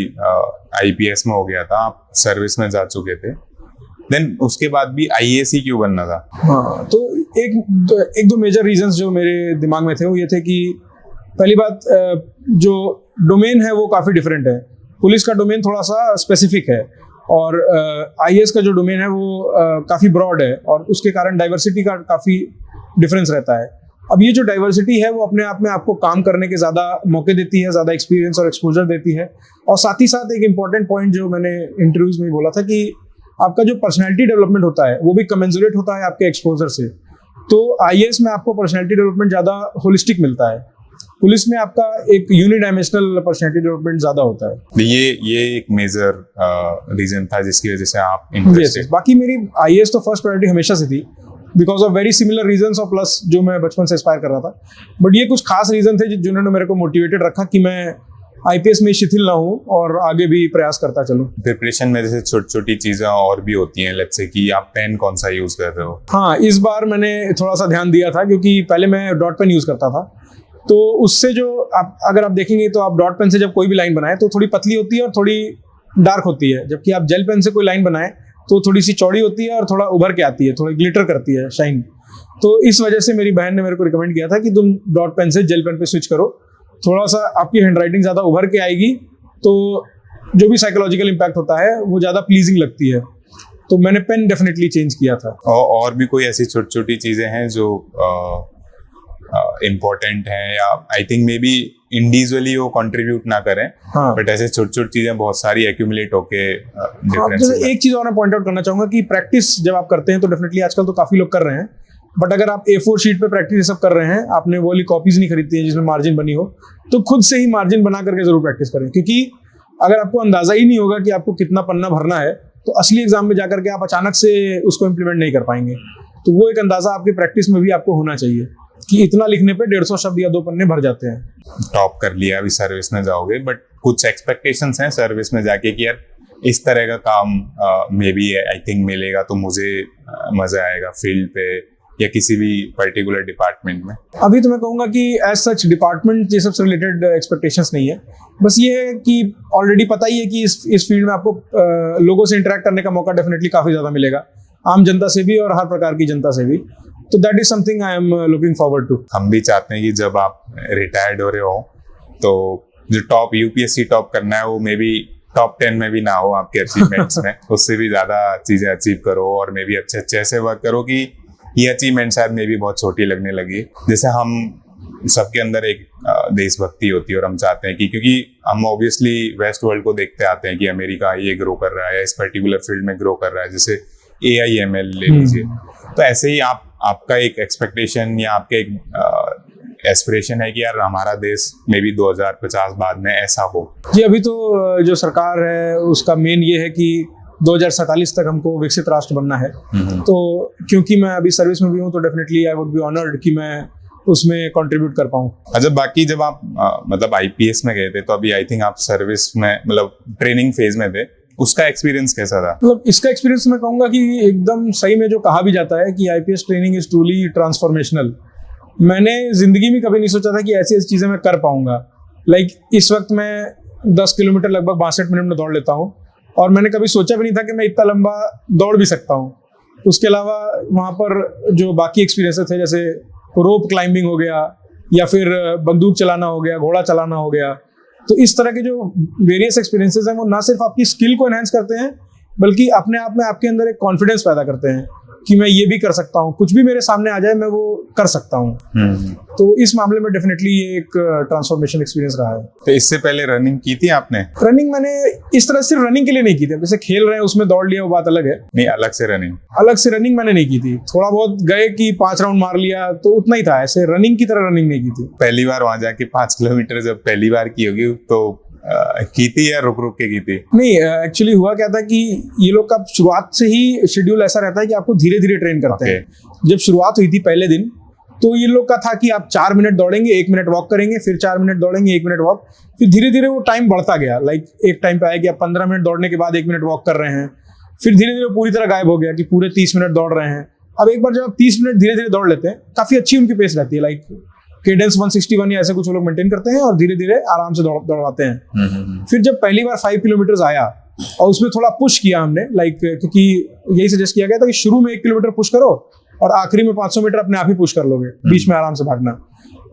आईपीएस में हो गया था, आप सर्विस में जा चुके थे, देन उसके बाद भी आईएएस ही क्यों बनना था? हाँ, तो एक दो मेजर रीजंस जो मेरे दिमाग में थे वो ये थे कि पहली बात जो डोमेन है वो काफ़ी डिफरेंट है। पुलिस का डोमेन थोड़ा सा स्पेसिफिक है और आईएएस का जो डोमेन है वो काफ़ी ब्रॉड है और उसके कारण डाइवर्सिटी का काफ़ी डिफरेंस रहता है। अब ये जो डाइवर्सिटी है वो अपने आप में आपको काम करने के ज़्यादा मौके देती है, ज़्यादा एक्सपीरियंस और एक्सपोजर देती है। और साथ ही साथ एक इम्पॉर्टेंट पॉइंट जो मैंने इंटरव्यूज़ में बोला था कि आपका जो पर्सनैलिटी डेवलपमेंट होता है वो भी कमेंसुरेट होता है आपके एक्सपोजर से। तो IAS में आपको पर्सनैलिटी डेवलपमेंट ज़्यादा होलिस्टिक मिलता है, पुलिस में आपका एक यूनिडायमेंशनल पर्सनैलिटी डेवलपमेंट ज़्यादा होता है। ये एक मेजर रीजन था जिसकी वजह से आप इंटरेस्टेड। बाकी मेरी IAS तो फर्स्ट प्रायोरिटी हमेशा से थी, because of very similar reasons और प्लस जो मैं बचपन से एस्पायर कर रहा था। बट ये कुछ खास रीजन थे जिन्होंने मेरे को मोटिवेटेड रखा कि मैं IPS में शिथिल ना हूँ और आगे भी प्रयास करता चलूँ। प्रिपरेशन में जैसे छोटी छोटी चीजें और भी होती हैं, लेट्स से कि आप पेन कौन सा यूज कर रहे हो? हाँ, इस बार मैंने थोड़ा सा ध्यान दिया था क्योंकि पहले मैं डॉट पेन यूज करता था, तो उससे जो अगर आप देखेंगे तो आप डॉट पेन से जब कोई भी लाइन बनाए तो थोड़ी पतली होती है और थोड़ी डार्क होती है, जबकि आप जेल पेन से कोई लाइन बनाए तो थोड़ी सी चौड़ी होती है और थोड़ा उभर के आती है, थोड़ी ग्लिटर करती है, शाइन। तो इस वजह से मेरी बहन ने मेरे को रिकमेंड किया था कि तुम डॉट पेन से जेल पेन पे स्विच करो, थोड़ा सा आपकी हैंडराइटिंग ज़्यादा उभर के आएगी, तो जो भी साइकोलॉजिकल इम्पैक्ट होता है वो ज़्यादा प्लीजिंग लगती है। तो मैंने पेन डेफिनेटली चेंज किया था। और भी कोई ऐसी छोटी छोटी चीजें हैं जो इम्पोर्टेंट हैं, या I think may be individually वो कंट्रीब्यूट ना करें, बट ऐसे छोटी छोटी चीजें बहुत सारी एक्यूमुलेट होके एक चीज और मैं पॉइंट आउट करना चाहूंगा कि प्रैक्टिस जब आप करते हैं तो डेफिनेटली आजकल तो काफी लोग कर रहे हैं, बट अगर आप A4 शीट पे प्रैक्टिस ये सब कर रहे हैं, आपने वो वाली कॉपीज नहीं खरीदती है जिसमें मार्जिन बनी हो, तो खुद से ही मार्जिन बना करके जरूर प्रैक्टिस करें, क्योंकि अगर आपको अंदाजा ही नहीं होगा कि आपको कितना पन्ना भरना है तो असली एग्जाम में जाकर के आप अचानक से उसको इम्प्लीमेंट नहीं कर पाएंगे। तो वो एक अंदाजा आपकी प्रैक्टिस में भी आपको होना चाहिए कि इतना लिखने पे 150 शब्द या 2 पन्ने भर जाते हैं। टॉप कर लिया, अभी सर्विस में जाओगे, बट कुछ एक्सपेक्टेशंस हैं सर्विस में जाके कि यार इस तरह का काम मे बी आई थिंक मिलेगा तो मुझे मजा आएगा फील्ड पे या किसी भी पर्टिकुलर डिपार्टमेंट में। अभी तो मैं कहूँगा कि एज सच डिपार्टमेंट ये सबसे रिलेटेड एक्सपेक्टेशंस नहीं है, बस ये है कि ऑलरेडी पता ही है कि इस फील्ड में आपको लोगों से इंटरेक्ट करने का मौका डेफिनेटली काफ़ी ज़्यादा मिलेगा, आम जनता से भी और हर प्रकार की जनता से भी। तो that is something I am looking forward to. हम भी चाहते हैं कि जब आप रिटायर्ड हो रहे हो तो जो टॉप UPSC टॉप करना है वो मे बी टॉप 10 में भी ना हो आपके अचीवमेंट्स में, उससे भी ज्यादा चीजें अचीव करो और मे बी अच्छे अच्छे ऐसे वर्क करो कि ये अचीवमेंट शायद मे बी बहुत छोटी लगने लगी। जैसे हम सबके अंदर एक देशभक्ति होती है और हम चाहते हैं कि, क्योंकि हम ऑब्वियसली वेस्ट वर्ल्ड को देखते आते हैं कि अमेरिका ये ग्रो कर रहा है, इस पर्टिकुलर फील्ड में ग्रो कर रहा है, जैसे AI/ML ले लीजिए। तो ऐसे ही आपका एक एक्सपेक्टेशन या आपके एक एस्पिरेशन है कि यार हमारा देश मे बी 2050 बाद में ऐसा हो? जी, अभी तो जो सरकार है उसका मेन ये है कि 2047 तक हमको विकसित राष्ट्र बनना है। तो क्योंकि मैं अभी सर्विस में भी हूँ तो definitely I would be honoured कि मैं उसमें कंट्रीब्यूट कर पाऊँ। अच्छा, बाकी जब आप मतलब IPS में गए थे तो अभी आई थिंक आप सर्विस में मतलब ट्रेनिंग फेज में थे, उसका एक्सपीरियंस कैसा था? मतलब इसका एक्सपीरियंस मैं कहूँगा कि एकदम सही में जो कहा भी जाता है कि IPS training is truly transformational. मैंने जिंदगी में कभी नहीं सोचा था कि ऐसी ऐसी चीज़ें मैं कर पाऊंगा। लाइक इस वक्त मैं 10 किलोमीटर लगभग 62 मिनट में दौड़ लेता हूँ और मैंने कभी सोचा भी नहीं था कि मैं इतना लंबा दौड़ भी सकता हूँ। उसके अलावा वहाँ पर जो बाकी एक्सपीरियंसेस थे, जैसे रोप क्लाइंबिंग हो गया या फिर बंदूक चलाना हो गया, घोड़ा चलाना हो गया, तो इस तरह के जो वेरियस एक्सपीरियंसेस हैं वो ना सिर्फ आपकी स्किल को एनहांस करते हैं बल्कि अपने आप में आपके अंदर एक कॉन्फिडेंस पैदा करते हैं कि मैं ये भी कर सकता हूँ, कुछ भी मेरे सामने आ जाए मैं वो कर सकता हूँ। तो इस मामले में डेफिनेटली ये एक ट्रांसफॉर्मेशन एक्सपीरियंस रहा है। तो इससे पहले रनिंग की थी आपने? रनिंग मैंने इस तरह सिर्फ रनिंग के लिए नहीं की थी, जैसे खेल रहे हैं उसमें दौड़ लिया वो बात अलग है। नहीं, अलग से रनिंग मैंने नहीं की थी। थोड़ा बहुत गए कि 5 राउंड मार लिया तो उतना ही था, ऐसे रनिंग की तरह रनिंग नहीं की थी। पहली बार वहां जाके 5 किलोमीटर जब पहली बार की होगी तो की थी या रुक रुक के की थी? नहीं, एक्चुअली हुआ क्या था कि ये लोग का शुरुआत से ही शेड्यूल ऐसा रहता है कि आपको धीरे धीरे ट्रेन करते हैं। जब शुरुआत हुई थी पहले दिन तो ये लोग का था कि आप 4 मिनट दौड़ेंगे, 1 मिनट वॉक करेंगे, फिर 4 मिनट दौड़ेंगे, 1 मिनट वॉक, फिर धीरे धीरे वो टाइम बढ़ता गया। लाइक एक टाइम पे आया कि आप 15 मिनट दौड़ने के बाद 1 मिनट वॉक कर रहे हैं, फिर धीरे धीरे पूरी तरह गायब हो गया कि पूरे 30 मिनट दौड़ रहे हैं। अब एक बार जब आप 30 मिनट धीरे धीरे दौड़ लेते हैं, काफी अच्छी उनकी पेस रहती है, लाइक केडेंस 161 या ऐसे कुछ लोग मेंटेन करते हैं और धीरे धीरे आराम से दौड़ाते हैं। फिर जब पहली बार 5 किलोमीटर आया और उसमें थोड़ा पुश किया हमने, लाइक क्योंकि यही सजेस्ट किया गया था कि शुरू में 1 किलोमीटर पुश करो और आखिरी में 500 मीटर अपने आप ही पुश कर लोगे, बीच में आराम से भागना।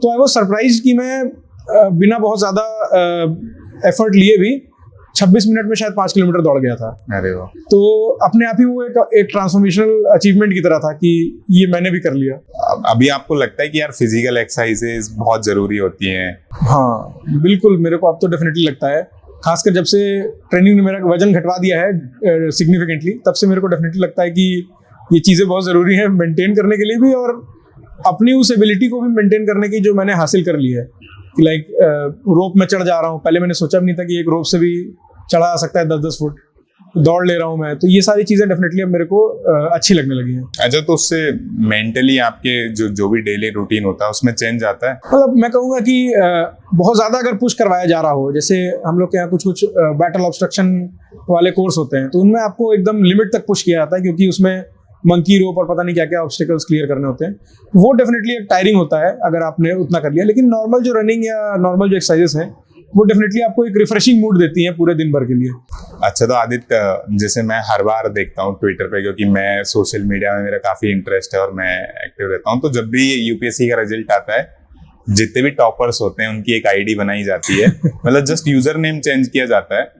तो आई वाज सरप्राइज्ड कि मैं बिना बहुत ज्यादा एफर्ट लिए भी 26 मिनट में शायद 5 किलोमीटर दौड़ गया था। अरे वाह! तो अपने आप ही वो एक ट्रांसफॉर्मेशनल अचीवमेंट की तरह था कि ये मैंने भी कर लिया। अभी आपको लगता है कि यार फिजिकल एक्सरसाइजेज बहुत जरूरी होती हैं? हाँ बिल्कुल, मेरे को अब तो डेफिनेटली लगता है खासकर जब से ट्रेनिंग ने मेरा वजन घटवा दिया है सिग्निफिकेंटली, तब से मेरे को डेफिनेटली लगता है कि ये चीज़ें बहुत ज़रूरी हैं मेंटेन करने के लिए भी, और अपनी उस एबिलिटी को भी मेंटेन करने की जो मैंने हासिल कर ली है कि लाइक रोप में चढ़ जा रहा हूँ। पहले मैंने सोचा भी नहीं था कि एक रोप से भी चढ़ा आ सकता है 10-10 फुट, दौड़ ले रहा हूँ मैं। तो ये सारी चीज़ें डेफिनेटली अब मेरे को अच्छी लगने लगी हैं। अच्छा, तो उससे मेंटली आपके जो भी डेली रूटीन होता है उसमें चेंज आता है? मतलब मैं कहूँगा कि बहुत ज़्यादा अगर पुश करवाया जा रहा हो, जैसे हम लोग के यहाँ कुछ बैटल ऑब्स्ट्रक्शन वाले कोर्स होते हैं, तो उनमें आपको एकदम लिमिट तक पुश किया जाता है, क्योंकि उसमें मंकी रोप और पता नहीं क्या क्या ऑब्स्टिकल्स क्लियर करने होते हैं। वो डेफिनेटली एक टायरिंग होता है अगर आपने उतना कर लिया। लेकिन नॉर्मल जो रनिंग या नॉर्मल जो एक्सरसाइजेस हैं वो डेफिनेटली आपको एक रिफ्रेशिंग मूड देती हैं पूरे दिन भर के लिए। अच्छा, तो आदित्य, जैसे मैं हर बार देखता हूँ ट्विटर पे, क्योंकि मैं सोशल मीडिया में मेरा काफी इंटरेस्ट है और मैं एक्टिव रहता हूँ, तो जब भी यूपीएससी का रिजल्ट आता है, जितने भी टॉपर्स होते हैं उनकी एक आईडी बनाई जाती है, मतलब जस्ट यूजर नेम चेंज किया जाता है,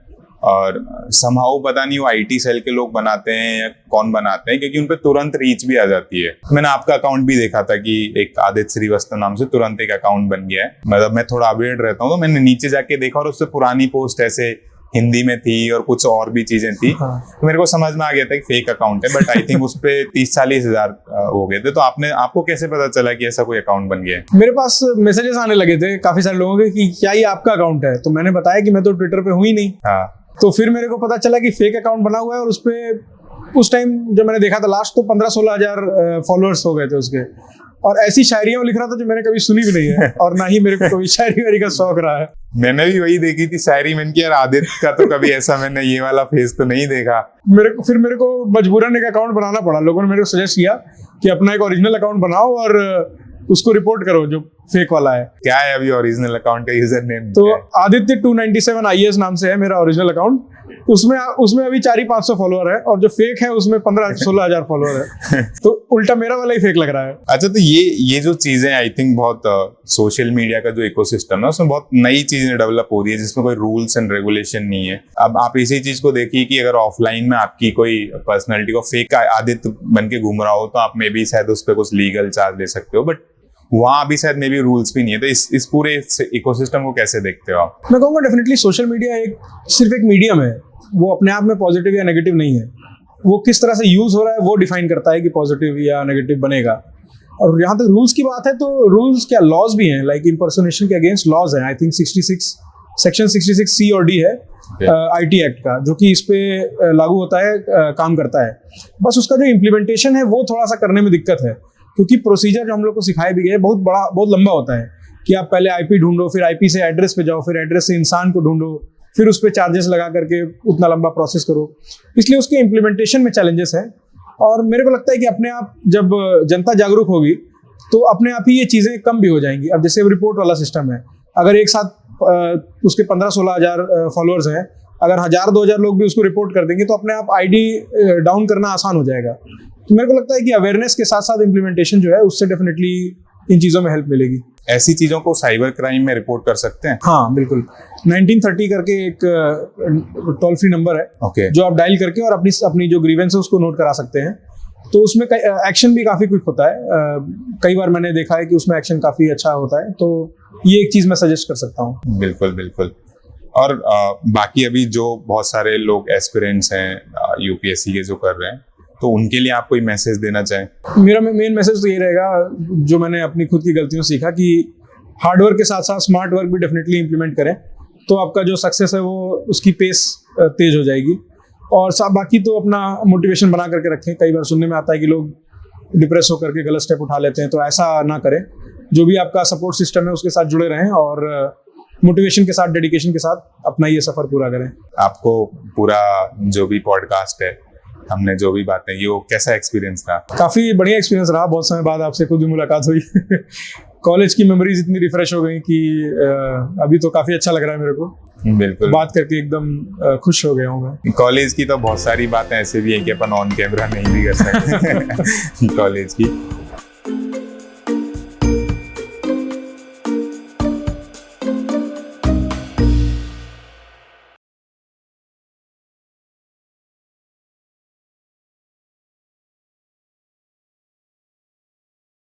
और समहाउ पता नहीं वो आईटी सेल के लोग बनाते हैं या कौन बनाते हैं, क्योंकि उनपे तुरंत रीच भी आ जाती है। मैंने आपका अकाउंट भी देखा था कि एक आदित्य श्रीवास्तव नाम से तुरंत एक अकाउंट बन गया है। मतलब मैं थोड़ा अपडेट रहता हूँ, तो मैंने नीचे जाके देखा और उससे पुरानी पोस्ट ऐसे हिंदी में थी और कुछ और भी चीजें थी। हाँ। तो मेरे को समझ में आ गया था कि फेक अकाउंट है, बट आई थिंक उस पे 30-40 हजार हो गए थे। तो आपको कैसे पता चला कि ऐसा कोई अकाउंट बन गया है? मेरे पास मैसेजेस आने लगे थे काफी सारे लोगों के कि क्या ये आपका अकाउंट है, तो मैंने बताया कि मैं तो ट्विटर पे हूँ ही नहीं। हाँ। तो फिर मेरे को पता चला कि फेक अकाउंट बना हुआ है, और उस टाइम जब मैंने देखा था लास्ट, तो 15-16 हजार फॉलोअर्स हो गए थे उसके। और ऐसी शायरियां लिख रहा था जो मैंने कभी सुनी भी नहीं है, और ना ही मेरे को कभी शायरी वारी का शौक रहा है। मैंने भी वही देखी थी शायरी, मैंने कि यार आदित्य का तो कभी ऐसा मैंने ये वाला फेस तो नहीं देखा। फिर मेरे को मजबूरन एक अकाउंट बनाना पड़ा। लोगों ने मेरे को सजेस्ट किया कि अपना एक ओरिजिनल अकाउंट बनाओ और उसको रिपोर्ट करो जो फेक वाला है। क्या है अभी ओरिजिनल अकाउंट का यूजर नेम? तो आदित्य 297 IAS नाम से है मेरा ओरिजिनल अकाउंट। उसमें अभी 400-500 फॉलोअर है, और जो फेक है उसमें 15-16 हजार फॉलोअर है। तो उल्टा मेरा वाला ही फेक लग रहा है। अच्छा, तो ये जो चीजें आई थिंक बहुत सोशल मीडिया का जो इकोसिस्टम है उसमें बहुत नई चीजें डेवलप हो रही है, जिसमें कोई रूल्स एंड रेगुलेशन नहीं है। अब आप इसी चीज को देखिए कि अगर ऑफलाइन में आपकी कोई पर्सनैलिटी को फेक आदित्य बन के घूम रहा हो, तो आप मे बी शायद उस पर कुछ लीगल चार्ज ले सकते हो, बट वहां अभी शायद मे बी रूल्स भी नहीं है। तो इस पूरे इकोसिस्टम को कैसे देखते हो आप? मैं कहूँगा डेफिनेटली सोशल मीडिया सिर्फ एक मीडियम है, वो अपने आप में पॉजिटिव या नेगेटिव नहीं है। वो किस तरह से यूज हो रहा है वो डिफाइन करता है कि पॉजिटिव या नेगेटिव बनेगा। और यहाँ तक रूल्स की बात है, तो रूल्स क्या, लॉज भी हैं, लाइक इम्पर्सोनेशन के अगेंस्ट लॉज हैं। आई थिंक सेक्शन 66C और D है IT एक्ट का, जो कि इस पे लागू होता है, काम करता है। बस उसका जो इम्प्लीमेंटेशन है वो थोड़ा सा करने में दिक्कत है, क्योंकि प्रोसीजर जो हम लोग को सिखाए भी गए बहुत लंबा होता है कि आप पहले IP ढूंढो, फिर IP से एड्रेस पे जाओ, फिर एड्रेस से इंसान को ढूंढो, फिर उस पर चार्जेस लगा करके उतना लंबा प्रोसेस करो। इसलिए उसके इम्प्लीमेंटेशन में चैलेंजेस हैं। और मेरे को लगता है कि अपने आप जब जनता जागरूक होगी तो अपने आप ही ये चीज़ें कम भी हो जाएंगी। अब जैसे रिपोर्ट वाला सिस्टम है, अगर एक साथ उसके 15-16 हजार फॉलोअर्स हैं, अगर 1000-2000 लोग भी उसको रिपोर्ट कर देंगे तो अपने आप ID डाउन करना आसान हो जाएगा। तो मेरे को लगता है कि अवेयरनेस के साथ साथ इम्प्लीमेंटेशन जो है उससे डेफिनेटली इन चीज़ों में हेल्प मिलेगी। ऐसी चीजों को साइबर क्राइम में रिपोर्ट कर सकते हैं? हाँ बिल्कुल, 1930 करके एक टोल फ्री नंबर है, okay. जो आप डायल करके और अपनी जो ग्रीवेंस है उसको नोट करा सकते हैं। तो उसमें एक्शन भी काफ़ी क्विक होता है। कई बार मैंने देखा है कि उसमें एक्शन काफ़ी अच्छा होता है। तो ये एक चीज़ मैं सजेस्ट कर सकता हूँ। बिल्कुल बिल्कुल। और बाकी अभी जो बहुत सारे लोग एस्पिरेंट्स हैं यूपीएससी के जो कर रहे हैं, तो उनके लिए आप कोई मैसेज देना चाहें? मेरा मेन मैसेज तो ये रहेगा, जो मैंने अपनी खुद की गलतियों से सीखा, कि हार्डवर्क के साथ साथ स्मार्ट वर्क भी डेफिनेटली इंप्लीमेंट करें, तो आपका जो सक्सेस है वो उसकी पेस तेज हो जाएगी। और बाकी तो अपना मोटिवेशन बना करके रखें। कई बार सुनने में आता है कि लोग डिप्रेस होकर के गलत स्टेप उठा लेते हैं, तो ऐसा ना करें। जो भी आपका सपोर्ट सिस्टम है उसके साथ जुड़े रहें, और मोटिवेशन के साथ, डेडिकेशन के साथ अपना ये सफ़र पूरा करें। आपको पूरा जो भी पॉडकास्ट है, हमने जो भी बातें की, वो कैसा एक्सपीरियंस रहा? काफ़ी बढ़िया एक्सपीरियंस रहा। बहुत समय बाद आपसे खुद भी मुलाकात हुई। कॉलेज की मेमोरीज इतनी रिफ्रेश हो गई कि अभी तो काफ़ी अच्छा लग रहा है मेरे को। बिल्कुल, बात करके एकदम खुश हो गया हूँ मैं। कॉलेज की तो बहुत सारी बातें ऐसे भी हैं कि अपन ऑन कैमरा नहीं भी कर सकते कॉलेज की।